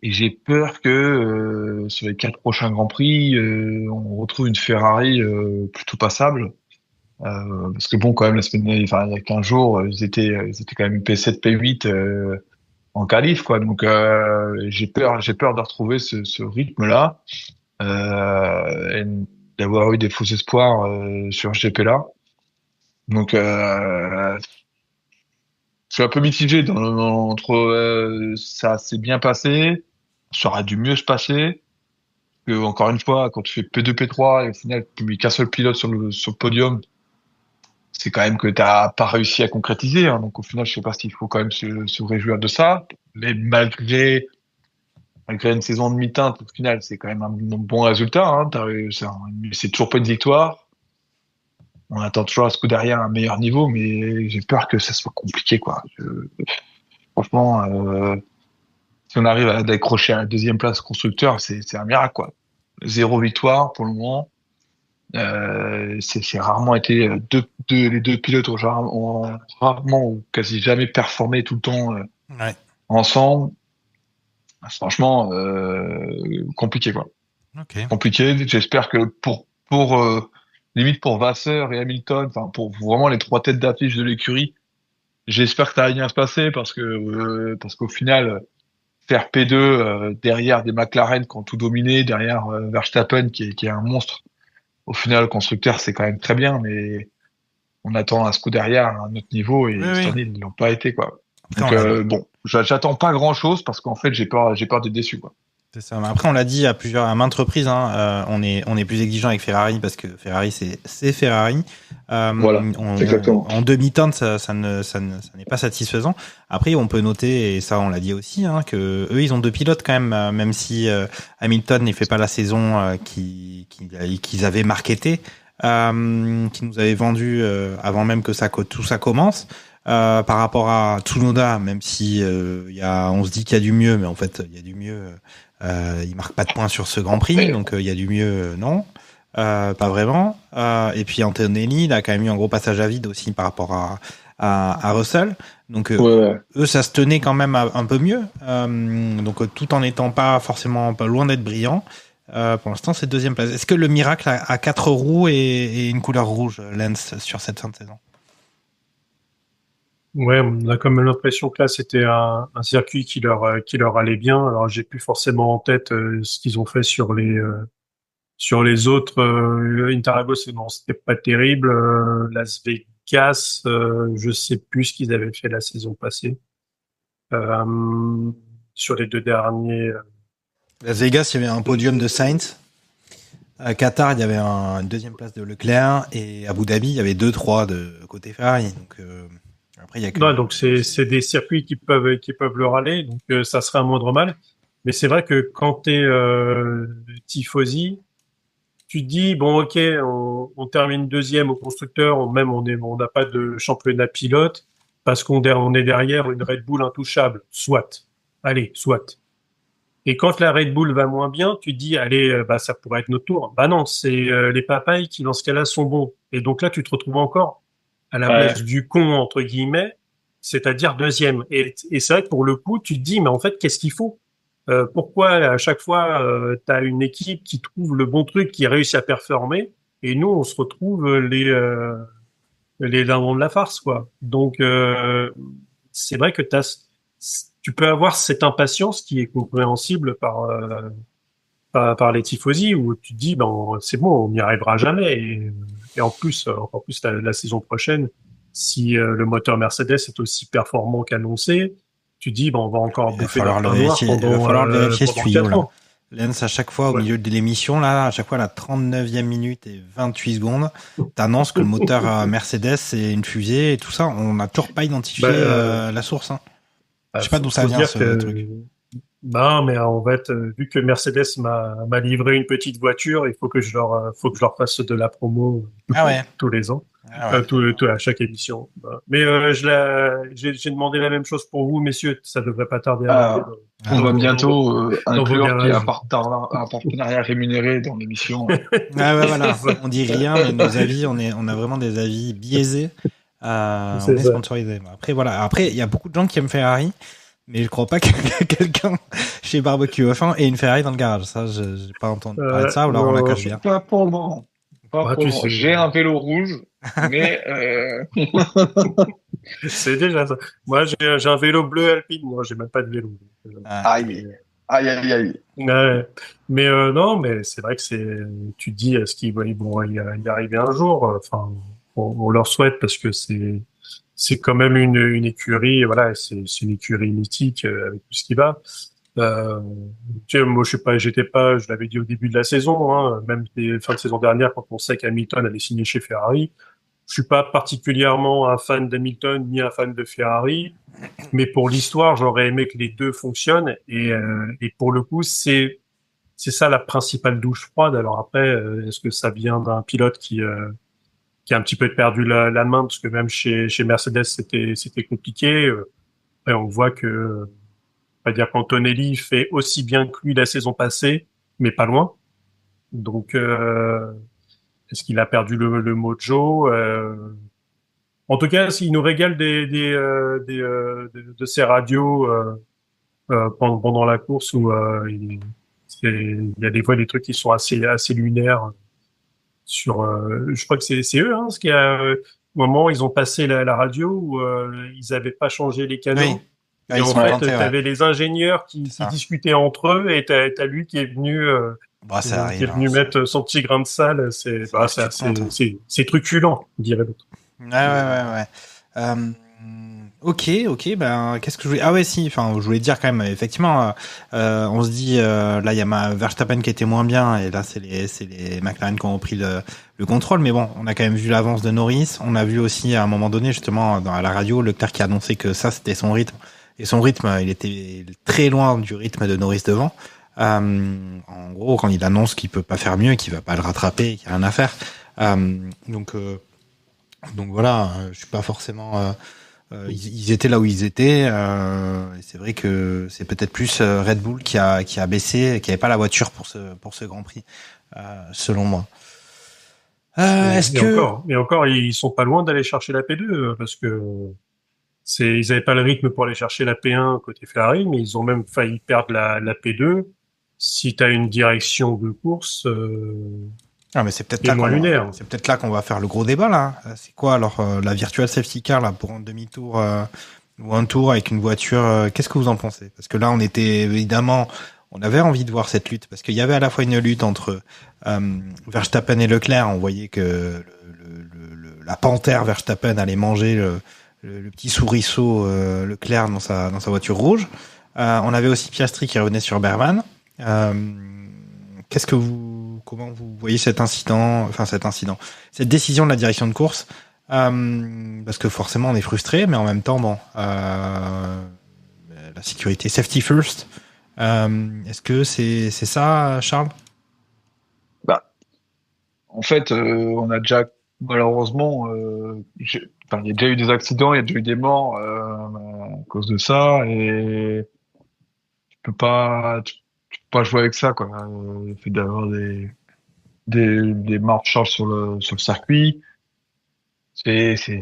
et j'ai peur que sur les 4 prochains Grands Prix, on retrouve une Ferrari plutôt passable. Parce que bon, quand même, il y a 15 jours, ils étaient quand même P7, P8 en qualif, quoi. Donc j'ai peur de retrouver ce rythme-là et d'avoir eu des faux espoirs sur ce GP-là. Donc je suis un peu mitigé entre ça s'est bien passé, ça aurait dû mieux se passer. Que, encore une fois, quand tu fais P2, P3 et au final tu mets qu'un seul pilote sur le podium, c'est quand même que t'as pas réussi à concrétiser. Hein. Donc au final, je sais pas s'il faut quand même se réjouir de ça. Mais malgré une saison de mi-teinte, au final, c'est quand même un bon résultat. Hein. C'est toujours pas une victoire. On attend toujours à ce coup derrière un meilleur niveau, mais j'ai peur que ça soit compliqué, quoi. Franchement, si on arrive à décrocher à la 2e place constructeur, c'est un miracle, quoi. 0 victoire pour le moment. C'est rarement été les deux pilotes ont rarement ou quasi jamais performé tout le temps ensemble. Franchement, compliqué, quoi. Okay. Compliqué. J'espère que pour limite pour Vasseur et Hamilton, enfin pour vraiment les 3 têtes d'affiche de l'écurie, j'espère que ça va bien se passer parce qu'au final, faire P2 derrière des McLaren qui ont tout dominé, derrière Verstappen qui est un monstre. Au final, le constructeur, c'est quand même très bien, mais on attend à ce coup derrière à un autre niveau et cette année, ils l'ont pas été, quoi. Donc, bon, j'attends pas grand chose parce qu'en fait, j'ai peur d'être déçu, quoi. C'est ça. Après, on l'a dit à maintes reprises, hein, on est plus exigeant avec Ferrari parce que Ferrari, c'est Ferrari. Voilà, exactement. En demi-teinte, ça n'est pas satisfaisant. Après, on peut noter, et ça, on l'a dit aussi, hein, que eux, ils ont 2 pilotes quand même si Hamilton ne fait pas la saison qu'ils avaient marketé, qui nous avaient vendu avant même que tout ça commence. Par rapport à Tsunoda, même si on se dit qu'il y a du mieux, mais en fait, il y a du mieux. Il marque pas de points sur ce Grand Prix, donc il y a du mieux, non, pas vraiment. Et puis Antonelli, il a quand même eu un gros passage à vide aussi par rapport à Russell. Donc eux, ça se tenait quand même un peu mieux. Donc tout en n'étant pas forcément pas loin d'être brillant. Pour l'instant, c'est 2e place. Est-ce que le miracle a 4 roues et une couleur rouge, Lance, sur cette fin de saison? Ouais, on a quand même l'impression que là, c'était un circuit qui leur allait bien. Alors, j'ai plus forcément en tête ce qu'ils ont fait sur les autres. Interlagos, non, c'était pas terrible. Las Vegas, je sais plus ce qu'ils avaient fait la saison passée. Sur les 2 derniers. Las Vegas, il y avait un podium de Sainz. À Qatar, il y avait une 2e place de Leclerc et à Abu Dhabi, il y avait 2-3 de côté Ferrari. Donc après, il y a que... Non, donc c'est des circuits qui peuvent leur aller, donc ça serait un moindre mal. Mais c'est vrai que quand t'es tifosi, tu te dis bon, ok, on termine 2e au constructeur, on n'a pas de championnat pilote parce qu'on est derrière une Red Bull intouchable. Soit, allez, soit. Et quand la Red Bull va moins bien, tu te dis allez, ça pourrait être notre tour. Bah non, c'est les papayes qui dans ce cas-là sont bons. Et donc là, tu te retrouves encore à la place du con, entre guillemets, c'est-à-dire 2e. Et c'est vrai que pour le coup, tu te dis, mais en fait, qu'est-ce qu'il faut? Pourquoi à chaque fois, t'as une équipe qui trouve le bon truc, qui réussit à performer, et nous, on se retrouve les dindons de la farce, quoi. Donc, c'est vrai que tu peux avoir cette impatience qui est compréhensible par les tifosi, où tu te dis, c'est bon, on n'y arrivera jamais. Et en plus, encore plus la saison prochaine, si le moteur Mercedes est aussi performant qu'annoncé, tu dis on va encore bouffer la noir il va falloir vérifier ce tuyau là. Lens, à chaque fois au milieu de l'émission là, à chaque fois à la 39e minute et 28 secondes, t'annonces que le moteur Mercedes c'est une fusée et tout ça. On n'a toujours pas identifié la source. Hein. Je sais pas d'où ça vient ce truc. Non, mais en fait, vu que Mercedes m'a livré une petite voiture, il faut que je leur fasse de la promo Ah ouais. tous les ans, Ah ouais. à chaque émission. Voilà. Mais j'ai demandé la même chose pour vous, messieurs. Ça devrait pas tarder à arriver Ah, on va bientôt dans vos inclure qu'il y a garages. un partenariat rémunéré dans l'émission. Ah ouais, voilà. C'est ça. On dit rien, mais nos avis, on a vraiment des avis biaisés. On C'est est ça. sponsorisé. Après, voilà. Après, il y a beaucoup de gens qui aiment Ferrari, mais je crois pas que quelqu'un chez Barbecue F1 ait une Ferrari dans le garage. Ça, j'ai pas entendu parler de ça, ou alors on la cache bien. Pas pour le moment. Pas Ah, pour le tu moment. sais. J'ai un vélo rouge, mais C'est déjà ça. Moi, j'ai un vélo bleu Alpine. Moi, j'ai même pas de vélo. Ah. aïe, aïe, aïe, aïe. Ouais. Mais non, mais c'est vrai que tu te dis, est-ce qu'ils vont y arriver un jour? Enfin, on leur souhaite parce que c'est quand même une écurie, voilà, c'est une écurie mythique avec tout ce qui va. Euh, tu sais, moi, je l'avais dit au début de la saison, hein, même des fins de saison dernière, quand on sait qu'Hamilton allait signer chez Ferrari. Je suis pas particulièrement un fan d'Hamilton ni un fan de Ferrari, mais pour l'histoire, j'aurais aimé que les deux fonctionnent et pour le coup, c'est ça la principale douche froide. Alors après, est-ce que ça vient d'un pilote qui a un petit peu perdu la main parce que même chez Mercedes c'était compliqué. Et on voit que on va dire qu'Antonelli fait aussi bien que lui la saison passée, mais pas loin. Donc est-ce qu'il a perdu le mojo? En tout cas, s'il nous régale de ses radios pendant la course où il y a des fois des trucs qui sont assez lunaires sur je crois que c'est eux hein, ce qui a au moment où ils ont passé la radio où ils avaient pas changé les canaux. Oui. Ah, Et ils en sont fait, plantés, ouais. t'avais les ingénieurs qui discutaient entre eux et t'as lui qui est venu Bah, ça qui est arrive. venu Hein, mettre son petit grain de sel. C'est truculent, dirait l'autre. Ouais. Ok, ben qu'est-ce que je voulais... Ah ouais, si, enfin, je voulais dire quand même, effectivement, on se dit, là, il y a Verstappen qui était moins bien, et là, c'est les McLaren qui ont repris le contrôle, mais bon, on a quand même vu l'avance de Norris, on a vu aussi, à un moment donné, justement, à la radio, Leclerc qui a annoncé que ça, c'était son rythme, et son rythme, il était très loin du rythme de Norris devant. En gros, quand il annonce qu'il peut pas faire mieux, qu'il va pas le rattraper, qu'il y a rien à faire. Donc voilà, je suis pas forcément... ils étaient là où ils étaient. Et c'est vrai que c'est peut-être plus Red Bull qui a baissé, qui avait pas la voiture pour ce Grand Prix, selon moi. Et encore, ils sont pas loin d'aller chercher la P2 parce que ils avaient pas le rythme pour aller chercher la P1 côté Ferrari, mais ils ont même failli perdre la P2. Si t'as une direction de course, Ah, mais c'est peut-être là qu'on va faire le gros débat là. C'est quoi alors la virtual safety car là pour un demi-tour ou un tour avec une voiture qu'est-ce que vous en pensez? Parce que là on était évidemment on avait envie de voir cette lutte parce qu'il y avait à la fois une lutte entre Verstappen et Leclerc, on voyait que la panthère Verstappen allait manger le petit souriceau Leclerc dans sa voiture rouge. On avait aussi Piastri qui revenait sur Berman. Comment vous voyez cette décision de la direction de course, parce que forcément on est frustré, mais en même temps, bon, la sécurité, safety first. Est-ce que c'est ça, Charles? Bah, en fait, on a déjà malheureusement, il y a déjà eu des accidents, il y a déjà eu des morts à cause de ça, et tu peux pas jouer avec ça, quoi. Le fait d'avoir des marches sur le circuit, ouais, je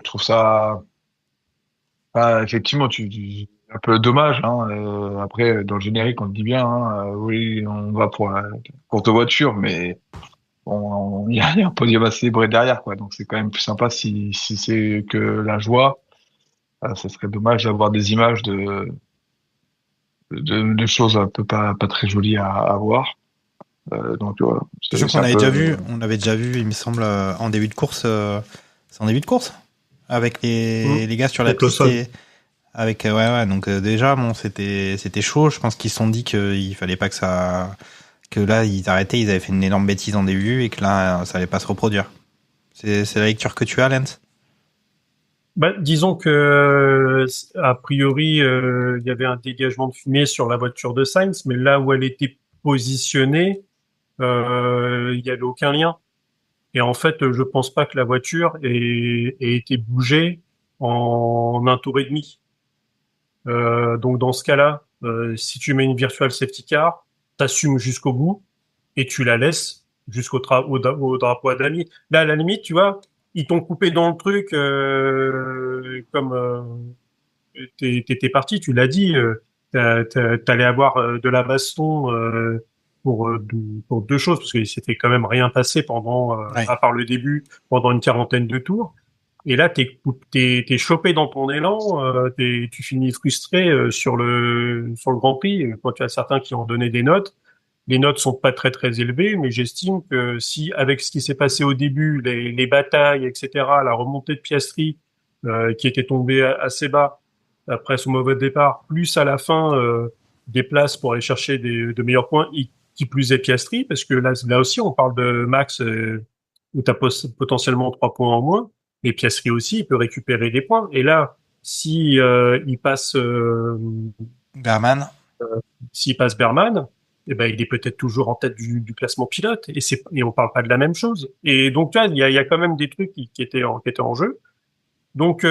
trouve ça, effectivement, un peu dommage, hein. Après, dans le générique, on le dit bien, hein, oui, on va pour la courte voiture, mais bon, il y a un podium à célébrer derrière, quoi. Donc c'est quand même plus sympa si c'est que la joie. Ça serait dommage d'avoir des images de choses un peu pas très jolies à voir. Donc voilà. Sachant qu'on avait déjà vu, il me semble, en début de course. C'est en début de course avec les gars sur la piste. Avec ouais. Donc déjà, bon, c'était chaud. Je pense qu'ils se sont dit qu'il fallait pas que là ils arrêtaient. Ils avaient fait une énorme bêtise en début et que là ça allait pas se reproduire. C'est la lecture que tu as, Lens? Bah, disons que a priori il y avait un dégagement de fumée sur la voiture de Sainz, mais là où elle était positionnée, il y avait aucun lien. Et en fait, je pense pas que la voiture ait été bougée en un tour et demi. Donc dans ce cas-là, si tu mets une virtual safety car, t'assumes jusqu'au bout et tu la laisses au drapeau à damier. Là, à la limite, tu vois, ils t'ont coupé dans le truc comme t'étais parti, tu l'as dit, t'allais avoir de la baston pour deux choses, parce qu'il s'était quand même rien passé pendant, Ouais. à part le début, pendant une quarantaine de tours. Et là, t'es chopé dans ton élan, tu finis frustré sur le Grand Prix. Quand tu as certains qui ont donné des notes, les notes sont pas très très élevées, mais j'estime que si avec ce qui s'est passé au début, les batailles, etc., la remontée de Piastri qui était tombée assez bas après son mauvais départ, plus à la fin des places pour aller chercher de meilleurs points, qui plus est Piastri, parce que là aussi on parle de Max où tu as potentiellement 3 points en moins. Et Piastri aussi, il peut récupérer des points. Et là, si il passe Berman. s'il passe Berman, eh ben il est peut-être toujours en tête du classement pilote. Et on parle pas de la même chose. Et donc là, il y a quand même des trucs qui étaient en jeu. Donc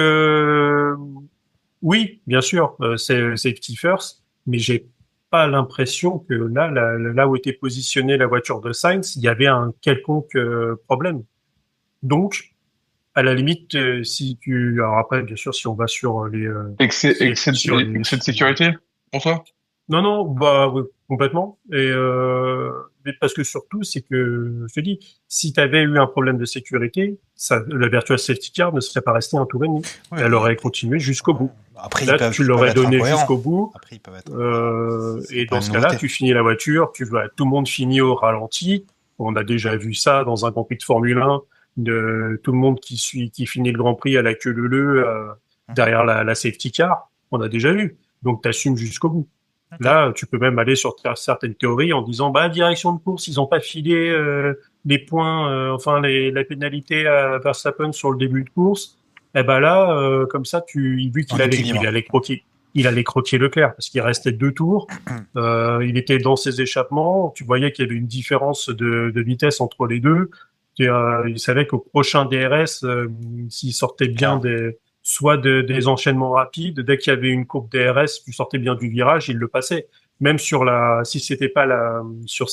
oui, bien sûr, c'est safety first, mais j'ai pas l'impression que là où était positionnée la voiture de Sainz, il y avait un quelconque problème. Donc à la limite, alors après, bien sûr, si on va sur les, Excès sur de sécurité pour toi? non, bah, oui, complètement. Mais parce que surtout, c'est que, je te dis, si tu avais eu un problème de sécurité, la Virtual Safety Car ne serait pas restée un tour et demi. Ouais, Elle aurait continué jusqu'au bout. Après, Là, tu l'aurais donné jusqu'au bout. Après, ils peuvent être Et dans ce cas-là, tu finis la voiture, tout le monde finit au ralenti. On a déjà vu ça dans un Grand Prix de Formule 1, tout le monde qui finit le Grand Prix à la queue leu derrière la safety car. On a déjà vu. Donc, t'assumes jusqu'au bout. Okay. Là, tu peux même aller sur certaines théories en disant, bah, direction de course, ils ont pas filé les points, la pénalité à Verstappen sur le début de course. Et ben là, comme ça, vu qu'il allait croquer Leclerc parce qu'il restait 2 tours. Il était dans ses échappements. Tu voyais qu'il y avait une différence de vitesse entre les deux. Il savait qu'au prochain DRS, s'il sortait bien des enchaînements rapides, dès qu'il y avait une courbe DRS, tu sortais bien du virage, il le passait. Même si c'était pas sur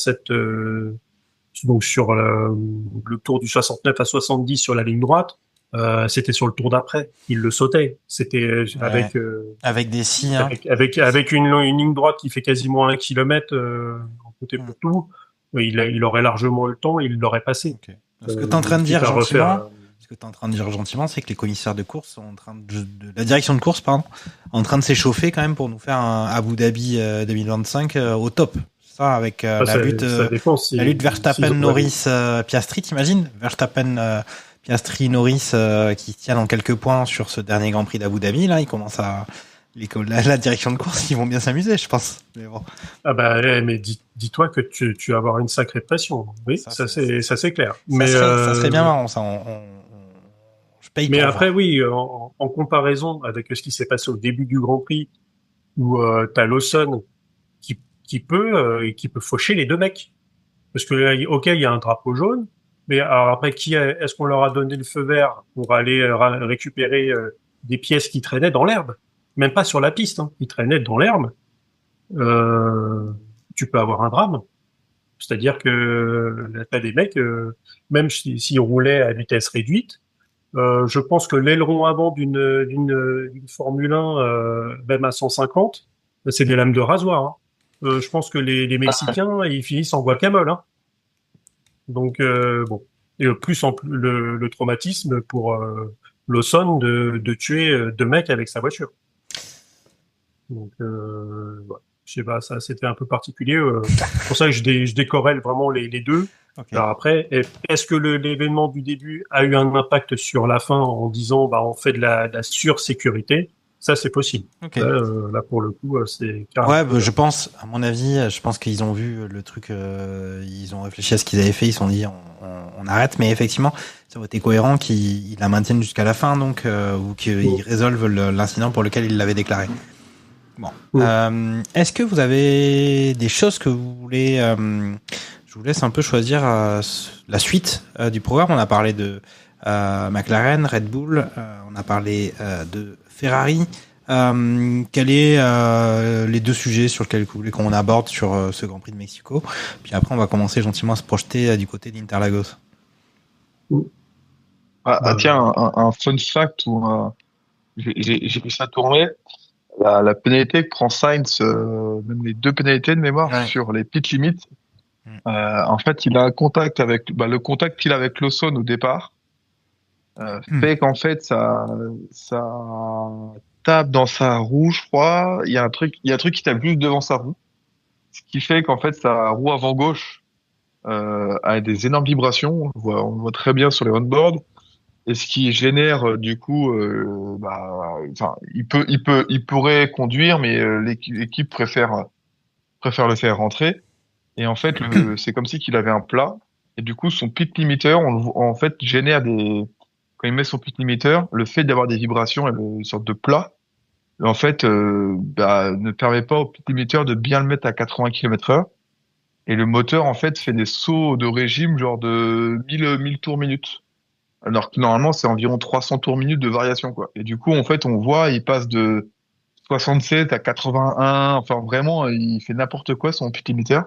le tour du 69 à 70 sur la ligne droite, c'était sur le tour d'après, il le sautait. C'était avec des scies, hein. avec une ligne droite qui fait quasiment 1 kilomètre en côté pour tout. Il aurait largement le temps, il l'aurait passé. Okay. Ce que tu es en train de dire gentiment, c'est que les commissaires de course sont la direction de course, pardon, en train de s'échauffer quand même pour nous faire un Abu Dhabi 2025 au top. Ça, avec la lutte Verstappen-Norris Piastri, t'imagines? Verstappen Piastri Norris qui tient dans quelques points sur ce dernier Grand Prix d'Abu Dhabi. Là, il commence la direction de course, ils vont bien s'amuser, je pense. Mais bon. Ah bah, mais dis-toi que tu vas avoir une sacrée pression. Oui, ça c'est clair. Ça serait bien marrant, ça. Je paye. Mais après, oui, en comparaison avec ce qui s'est passé au début du Grand Prix, où t'as Lawson qui peut faucher les deux mecs, parce que ok, il y a un drapeau jaune, mais alors après, est-ce qu'on leur a donné le feu vert pour aller récupérer des pièces qui traînaient dans l'herbe? Même pas sur la piste, hein, qui traînaient dans l'herbe. Tu peux avoir un drame. C'est-à-dire que t'as des mecs, même s'ils roulaient à vitesse réduite, je pense que l'aileron avant d'une Formule 1, même à 150, c'est des lames de rasoir. Hein. Je pense que les Mexicains, ils finissent en guacamole. Hein. Donc bon, et plus le traumatisme pour Lawson de tuer 2 mecs avec sa voiture. Donc ouais. Je sais pas, ça c'était un peu particulier. C'est pour ça que je décorrèle vraiment les deux. Okay. Alors après, est-ce que l'événement du début a eu un impact sur la fin en disant bah on fait de la sursécurité? Ça, c'est possible. Ok. Là, pour le coup, c'est carrément. Ouais, je pense, à mon avis, je pense qu'ils ont vu le truc, ils ont réfléchi à ce qu'ils avaient fait, ils se sont dit on arrête, mais effectivement, ça aurait été cohérent qu'ils la maintiennent jusqu'à la fin, donc ou qu'ils résolvent l'incident pour lequel ils l'avaient déclaré. Bon, est-ce que vous avez des choses que vous voulez je vous laisse un peu choisir la suite du programme. On a parlé de McLaren, Red Bull, on a parlé de Ferrari. Quels est les deux sujets sur lesquels vous voulez qu'on aborde sur ce Grand Prix de Mexico? Puis après, on va commencer gentiment à se projeter du côté d'Interlagos. Tiens, un fun fact j'ai vu ça tourner. La pénalité que prend Sainz, même les deux pénalités de mémoire sur les pit limits. En fait, il a un contact avec le contact qu'il a avec Lawson au départ. Fait qu'en fait ça tape dans sa roue, je crois. Il y a un truc qui tape juste devant sa roue, ce qui fait qu'en fait sa roue avant gauche a des énormes vibrations. On le voit très bien sur les on-board, et ce qui génère du coup, il pourrait conduire, mais l'équipe préfère le faire rentrer. Et en fait, c'est comme si qu'il avait un plat, et du coup son pit limiter, en fait génère quand il met son pit limiter, le fait d'avoir des vibrations et une sorte de plat, en fait, ne permet pas au pit limiter de bien le mettre à 80 km/h. Et le moteur, en fait, fait des sauts de régime, genre de 1000 tours minute. Alors que normalement, c'est environ 300 tours minute de variation, quoi. Et du coup, en fait, on voit, il passe de 67 à 81. Enfin, vraiment, il fait n'importe quoi, son pit limiter.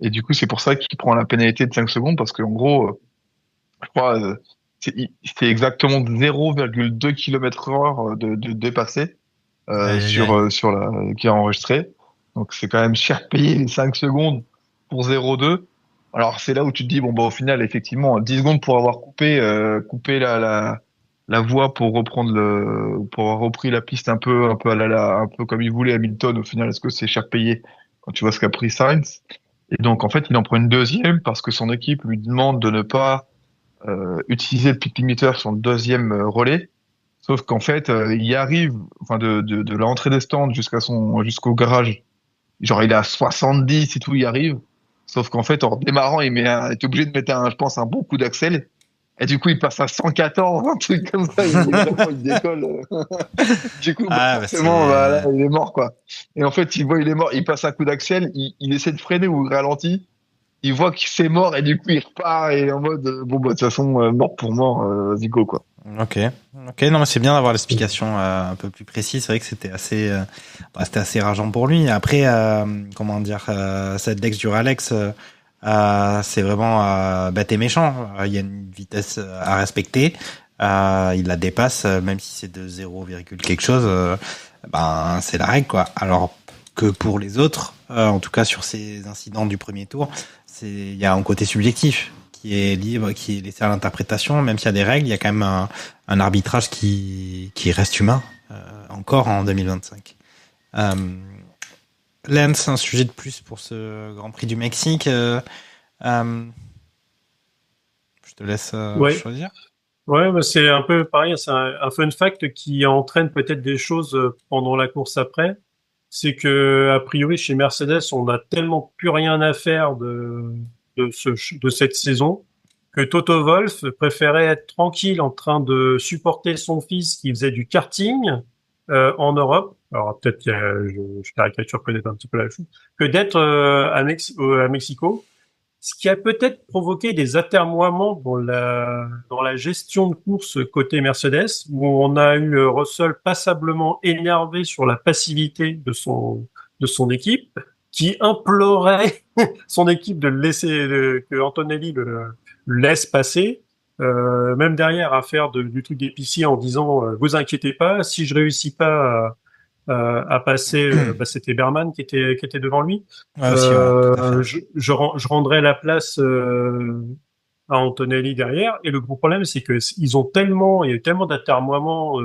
Et du coup, c'est pour ça qu'il prend la pénalité de 5 secondes, parce qu'en gros, je crois, c'est exactement 0,2 km/h de dépassé sur la qui est enregistré. Donc c'est quand même cher payé les 5 secondes pour 0,2. Alors c'est là où tu te dis bon au final effectivement 10 secondes pour avoir coupé la voie pour avoir repris la piste un peu un peu comme il voulait Hamilton. Au final, est-ce que c'est cher payé quand tu vois ce qu'a pris Sainz? Et donc en fait il en prend une deuxième parce que son équipe lui demande de ne pas utiliser le pit limiter sur le deuxième relais, sauf qu'en fait il y arrive, enfin de l'entrée des stands jusqu'au garage, genre il est à 70 et tout, il y arrive, sauf qu'en fait en démarrant il est obligé de mettre je pense un bon coup d'axel, et du coup il passe à 114, un truc comme ça, il décolle. Du coup forcément là, il est mort quoi. Et en fait il est mort, il passe un coup d'axel, il essaie de freiner ou il ralentit, il voit qu'il c'est mort, et du coup il repart et en mode de toute façon mort pour mort, vas-y go quoi. Ok, non mais c'est bien d'avoir l'explication un peu plus précise. C'est vrai que c'était assez rageant pour lui. Après comment dire, cette Dex Duralex, c'est vraiment bête et méchant. Il y a une vitesse à respecter, il la dépasse, même si c'est de 0, quelque chose, c'est la règle quoi. Alors que pour les autres, en tout cas sur ces incidents du premier tour, il y a un côté subjectif qui est libre, qui est laissé à l'interprétation. Même s'il y a des règles, il y a quand même un arbitrage qui reste humain encore en 2025. Lance, un sujet de plus pour ce Grand Prix du Mexique. Je te laisse choisir. Ouais, c'est un peu pareil. C'est un fun fact qui entraîne peut-être des choses pendant la course après. C'est que, a priori, chez Mercedes, on n'a tellement plus rien à faire de cette saison que Toto Wolff préférait être tranquille en train de supporter son fils qui faisait du karting en Europe. Alors peut-être je caricature peut-être un petit peu la chose, que d'être à Mexico. Ce qui a peut-être provoqué des atermoiements dans la gestion de course côté Mercedes, où on a eu Russell passablement énervé sur la passivité de son équipe, qui implorait son équipe de que Antonelli le laisse passer, même derrière à faire du truc d'épicier en disant vous inquiétez pas, si je réussis pas à passer, c'était Berman qui était devant lui. Je rendrai la place à Antonelli derrière. Et le gros problème, c'est que il y a eu tellement d'atermoiements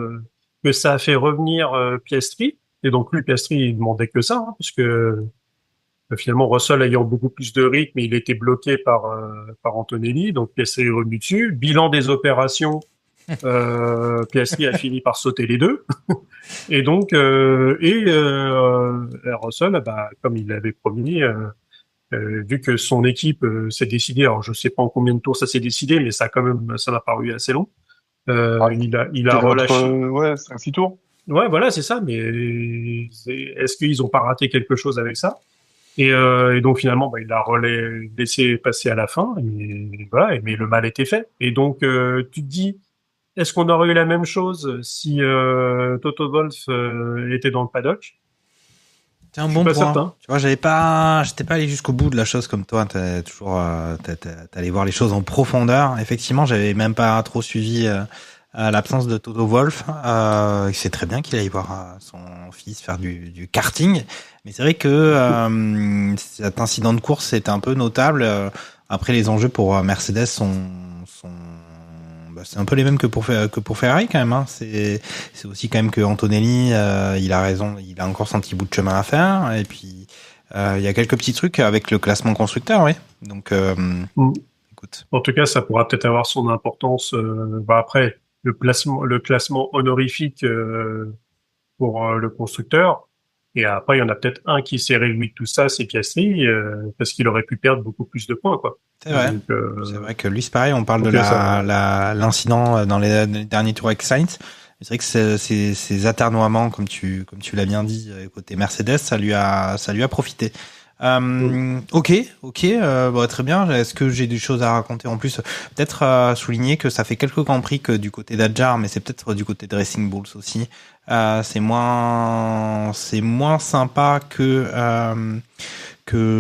que ça a fait revenir Piastri. Et donc lui, Piastri, il demandait que ça, parce que finalement Russell ayant beaucoup plus de rythme, il était bloqué par Antonelli. Donc Piastri est revenu dessus. Bilan des opérations. Piastri a fini par sauter les deux. Et donc, Russell, bah, comme il l'avait promis, vu que son équipe s'est décidée, alors je sais pas en combien de tours ça s'est décidé, mais ça m'a paru assez long. Il a relâché. Ouais, 5-6 tours. Ouais, voilà, c'est ça. Mais est-ce qu'ils ont pas raté quelque chose avec ça? Et donc finalement, bah, il l'a laissé passer à la fin. Et voilà, mais le mal était fait. Et donc tu te dis, est-ce qu'on aurait eu la même chose si Toto Wolff était dans le paddock? C'est un Je suis bon pas point. certain. Tu vois, j'étais pas allé jusqu'au bout de la chose comme toi. T'es allé voir les choses en profondeur. Effectivement, j'avais même pas trop suivi l'absence de Toto Wolff. C'est très bien qu'il aille voir son fils faire du karting. Mais c'est vrai que cet incident de course est un peu notable. Après, les enjeux pour Mercedes sont c'est un peu les mêmes que pour Ferrari quand même. Hein. C'est aussi quand même que Antonelli, il a raison, il a encore son petit bout de chemin à faire. Et puis il y a quelques petits trucs avec le classement constructeur, oui. Donc, écoute. En tout cas, ça pourra peut-être avoir son importance. Bah après, le classement honorifique pour le constructeur. Et après, il y en a peut-être un qui s'est réjoui de tout ça, c'est Piastri, parce qu'il aurait pu perdre beaucoup plus de points, quoi. C'est vrai. Donc, c'est vrai que lui, c'est pareil. On parle de l'incident dans les derniers tours avec Sainz. C'est vrai que ces aternoiements, comme tu l'as bien dit, côté Mercedes, ça lui a profité. Ok, bon, très bien. Est-ce que j'ai des choses à raconter en plus? Peut-être souligner que ça fait quelques Grands Prix que du côté d'Adjar, mais c'est peut-être du côté de Racing Bulls aussi. C'est moins sympa que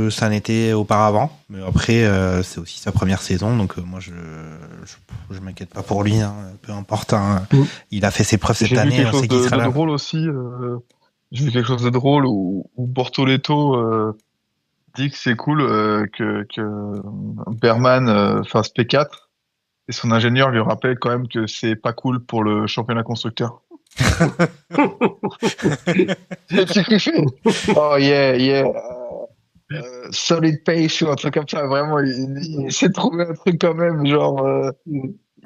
ça n'était auparavant. Mais après, c'est aussi sa première saison, donc moi je m'inquiète pas pour lui. Hein, peu importe. Hein, il a fait ses preuves cette année. On sait qu'il sera là. Drôle aussi. J'ai vu quelque chose de drôle où Bortoletto dit que c'est cool que Berman fasse P4 et son ingénieur lui rappelle quand même que c'est pas cool pour le championnat constructeur. Oh yeah. Solid pace ou un truc comme ça, vraiment il essaie de trouver un truc quand même genre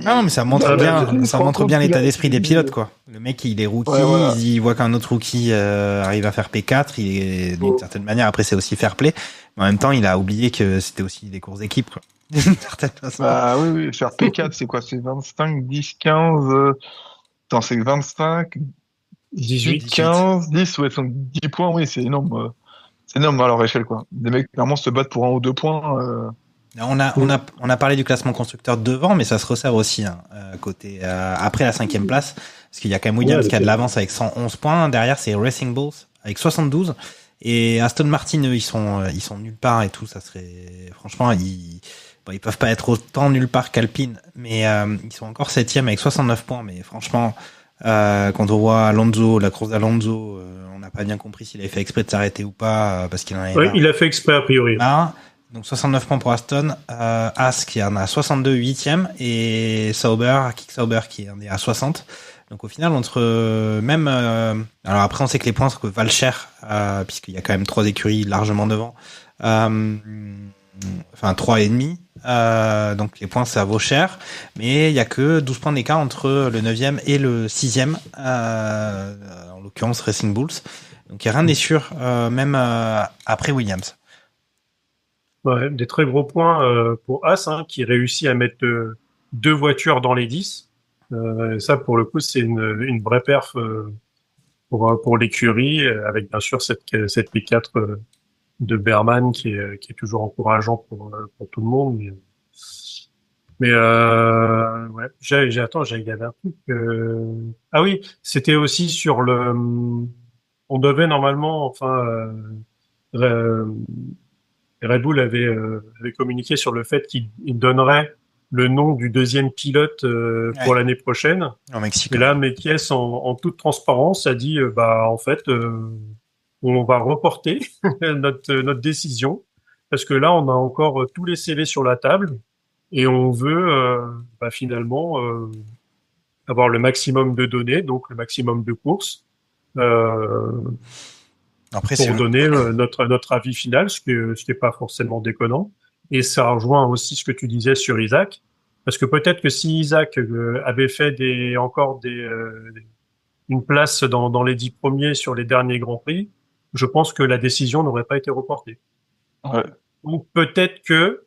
non, mais ça montre bien l'état d'esprit des pilotes, quoi. Le mec, il est rookie, voilà. Il voit qu'un autre rookie arrive à faire P4, il est d'une certaine manière, après c'est aussi fair play, mais en même temps, il a oublié que c'était aussi des courses d'équipe, quoi. D'une certaine façon. Ah oui, faire P4, c'est quoi? C'est 25, 10, 15, attends, c'est 25, 18, 15, 10, ouais, donc 10 points, oui, c'est énorme. C'est énorme à leur échelle, quoi. Des mecs, clairement, se battent pour 1 ou 2 points. On a parlé du classement constructeur devant, mais ça se resserre aussi côté après la 5e place, parce qu'il y a quand même Williams qui a de l'avance avec 111 points. Derrière, c'est Racing Bulls avec 72 et Aston Martin, eux, ils sont nulle part et tout. Ça serait franchement, ils peuvent pas être autant nulle part qu'Alpine, mais ils sont encore 7e avec 69 points. Mais franchement, quand on voit Alonso, la course d'Alonso, on n'a pas bien compris s'il avait fait exprès de s'arrêter ou pas, parce qu'il en avait. Oui, il a fait exprès a priori. Donc 69 points pour Aston, As qui en a 62 8e et Kick Sauber qui en est à 60. Donc au final entre alors après on sait que les points valent cher puisqu'il y a quand même 3 écuries largement devant. Enfin 3 et demi. Donc les points ça vaut cher, mais il y a que 12 points d'écart entre le 9e et le 6e en l'occurrence Racing Bulls. Donc rien n'est sûr même après Williams. Ouais, des très gros points pour As, hein, qui réussit à mettre 2 voitures dans les 10. Ça, pour le coup, c'est une vraie perf pour l'écurie, avec bien sûr cette P4 de Berman qui est toujours encourageant pour tout le monde. Mais ouais, il y avait un truc. Ah oui, c'était aussi sur on devait normalement, enfin. Red Bull avait communiqué sur le fait qu'il donnerait le nom du 2e pilote pour l'année prochaine. En Mexique. Et là, Mekies, en toute transparence, a dit en fait, on va reporter notre décision parce que là, on a encore tous les CV sur la table et on veut finalement avoir le maximum de données, donc le maximum de courses. Après, pour donner notre avis final, ce qui est pas forcément déconnant. Et ça rejoint aussi ce que tu disais sur Isaac. Parce que peut-être que si Isaac avait fait une place dans les 10 premiers sur les derniers Grands Prix, je pense que la décision n'aurait pas été reportée. Ouais. Ou peut-être que,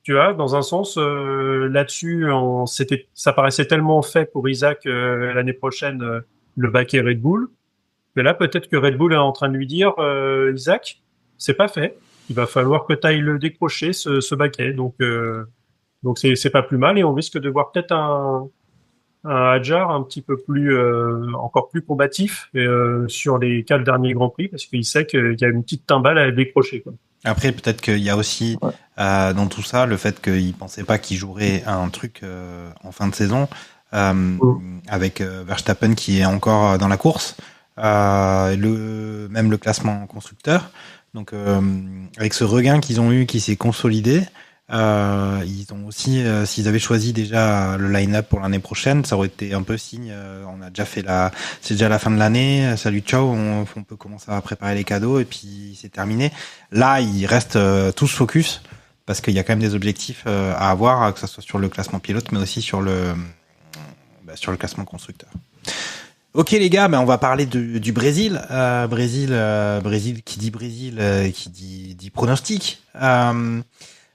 tu vois, dans un sens, là-dessus, ça paraissait tellement fait pour Isaac l'année prochaine, le baquet Red Bull, que là, peut-être que Red Bull est en train de lui dire, Isaac, c'est pas fait. Il va falloir que tu ailles le décrocher, ce baquet. Donc c'est pas plus mal et on risque de voir peut-être un Hadjar un petit peu plus, encore plus combatif sur les 4 derniers Grands Prix parce qu'il sait qu'il y a une petite timbale à décrocher, quoi. Après, peut-être qu'il y a aussi dans tout ça le fait qu'il pensait pas qu'il jouerait un truc en fin de saison avec Verstappen qui est encore dans la course, même le classement constructeur. Donc avec ce regain qu'ils ont eu qui s'est consolidé, ils ont aussi s'ils avaient choisi déjà le line-up pour l'année prochaine, ça aurait été un peu signe on a déjà fait c'est déjà la fin de l'année, salut ciao, on peut commencer à préparer les cadeaux et puis c'est terminé. Là, ils restent tous focus parce qu'il y a quand même des objectifs à avoir, que ça soit sur le classement pilote mais aussi sur le classement constructeur. Ok les gars, on va parler du Brésil. Brésil qui dit Brésil, qui dit pronostic.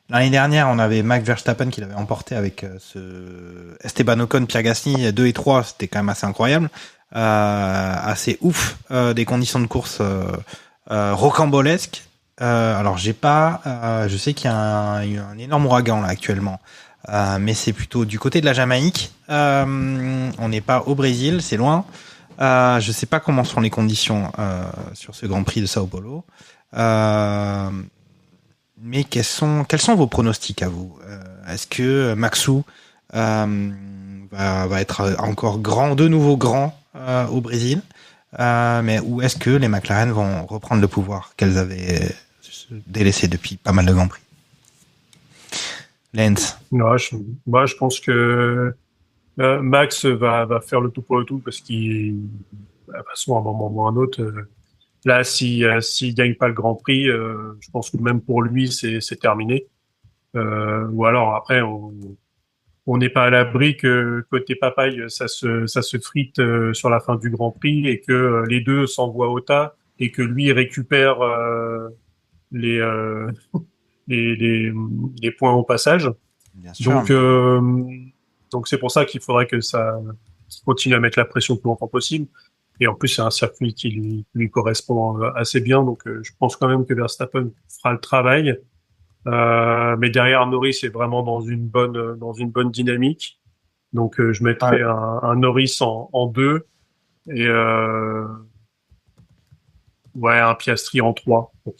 L'année dernière, on avait Max Verstappen qui l'avait emporté avec ce Esteban Ocon, Pierre Gasly 2 et 3, c'était quand même assez incroyable, assez ouf, des conditions de course rocambolesques. Alors je sais qu'il y a eu un énorme ouragan là actuellement. Mais c'est plutôt du côté de la Jamaïque. On n'est pas au Brésil, c'est loin. Je sais pas comment sont les conditions sur ce Grand Prix de Sao Paulo. Mais quels sont vos pronostics à vous? Est-ce que Maxou va être encore de nouveau grand au Brésil, ou est-ce que les McLaren vont reprendre le pouvoir qu'elles avaient délaissé depuis pas mal de Grands Prix? Lens. Non, je pense que Max va faire le tout pour le tout parce qu'il, de toute façon, à un moment ou à un autre, là, s'il gagne pas le Grand Prix, je pense que même pour lui, c'est terminé. Ou alors après, on n'est pas à l'abri que côté papaye, ça se frite sur la fin du Grand Prix et que les deux s'envoient au tas et que lui récupère les points au passage. Bien sûr. Donc c'est pour ça qu'il faudrait qu'il continue à mettre la pression le plus longtemps possible. Et en plus, c'est un circuit qui lui correspond assez bien. Donc je pense quand même que Verstappen fera le travail. Mais derrière, Norris est vraiment dans une bonne dynamique. Donc je mettrais un Norris en 2 et un Piastri en 3 pour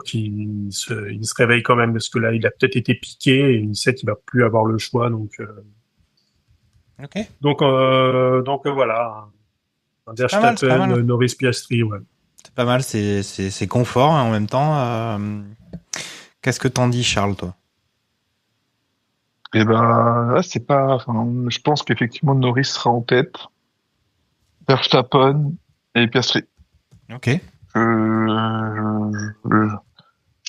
qu'il se réveille quand même, parce que là, il a peut-être été piqué et il sait qu'il va plus avoir le choix, donc voilà. Verstappen, Norris, Piastri, ouais. C'est pas mal, c'est confort en même temps. Qu'est-ce que t'en dis, Charles, toi? Eh ben, là, je pense qu'effectivement, Norris sera en tête. Verstappen et Piastri. Ok. Je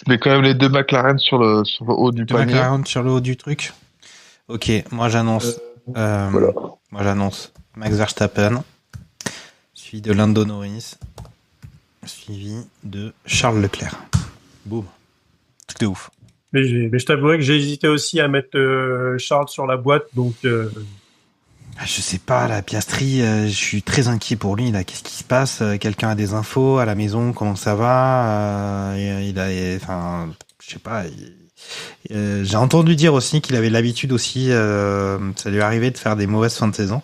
mets quand même les deux McLaren sur le haut du panier. McLaren sur le haut du truc. Ok, moi j'annonce. Voilà. Moi j'annonce Max Verstappen, suivi de Lando Norris, suivi de Charles Leclerc. Boum. Truc de ouf. Mais je t'avouerais que j'ai hésité aussi à mettre Charles sur la boîte, donc. Je sais pas, la Piastri, je suis très inquiet pour lui. Là, qu'est-ce qui se passe? Quelqu'un a des infos à la maison? Comment ça va? Je sais pas. J'ai entendu dire aussi qu'il avait l'habitude aussi, ça lui arrivait de faire des mauvaises fins de saison.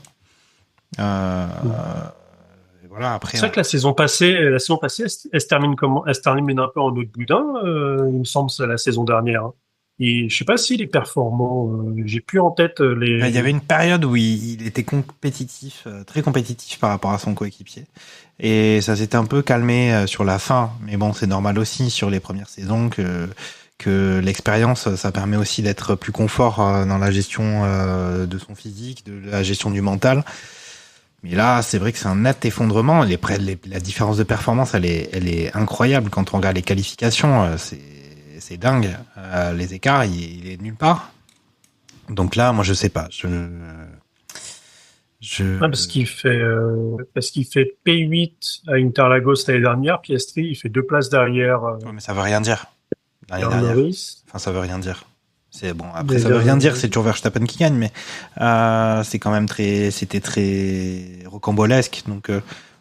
Voilà. Après. C'est vrai que la saison passée, elle se termine comment? Elle se termine un peu en autre boudin, il me semble, c'est la saison dernière. Hein. Et je sais pas s'il est performant. J'ai plus en tête les. Il y avait une période où il était compétitif, très compétitif par rapport à son coéquipier, et ça s'était un peu calmé sur la fin. Mais bon, c'est normal aussi sur les premières saisons que l'expérience, ça permet aussi d'être plus confort dans la gestion de son physique, de la gestion du mental. Mais là, c'est vrai que c'est un net effondrement. La différence de performance, elle est incroyable quand on regarde les qualifications. C'est dingue. Les écarts, il est nulle part. Donc là, moi, je sais pas. Parce qu'il fait P8 à Interlagos l'année dernière, Piastri, il fait 2 places derrière. Ouais, mais ça veut rien dire. L'année derrière dernière. Norris. Enfin, ça veut rien dire. C'est bon. Après, ça veut rien dire. C'est toujours Verstappen qui gagne, mais c'est quand même c'était très rocambolesque. Donc,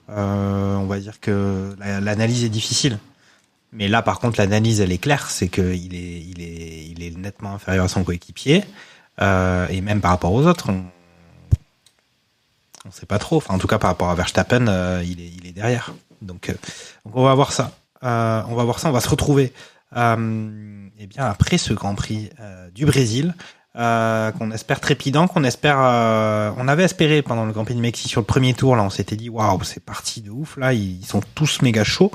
on va dire que l'analyse est difficile. Mais là, par contre, l'analyse, elle est claire. C'est que il est nettement inférieur à son coéquipier, et même par rapport aux autres, on sait pas trop. Enfin, en tout cas, par rapport à Verstappen, il est derrière. Donc on va voir ça. On va se retrouver. Eh bien, après ce Grand Prix du Brésil, qu'on espère trépidant, on avait espéré pendant le Grand Prix de Mexique sur le premier tour. Là, on s'était dit waouh, c'est parti de ouf. Là, ils sont tous méga chauds.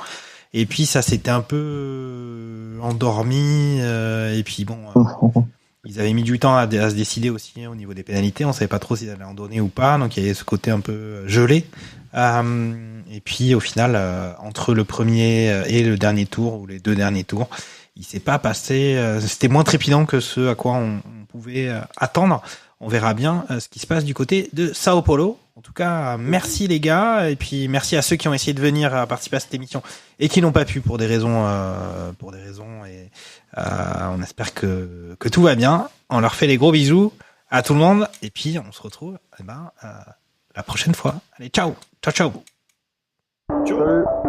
Et puis ça s'était un peu endormi. Et puis bon, ils avaient mis du temps à se décider aussi au niveau des pénalités. On savait pas trop s'ils allaient en donner ou pas. Donc il y avait ce côté un peu gelé. Et puis au final, entre le premier et le dernier tour, ou les 2 derniers tours, il s'est pas passé. C'était moins trépidant que ce à quoi on pouvait attendre. On verra bien ce qui se passe du côté de Sao Paulo. En tout cas, merci les gars, et puis merci à ceux qui ont essayé de venir participer à cette émission et qui n'ont pas pu pour des raisons. Et on espère que tout va bien. On leur fait des gros bisous à tout le monde, et puis on se retrouve la prochaine fois. Allez, ciao, ciao, ciao. Ciao.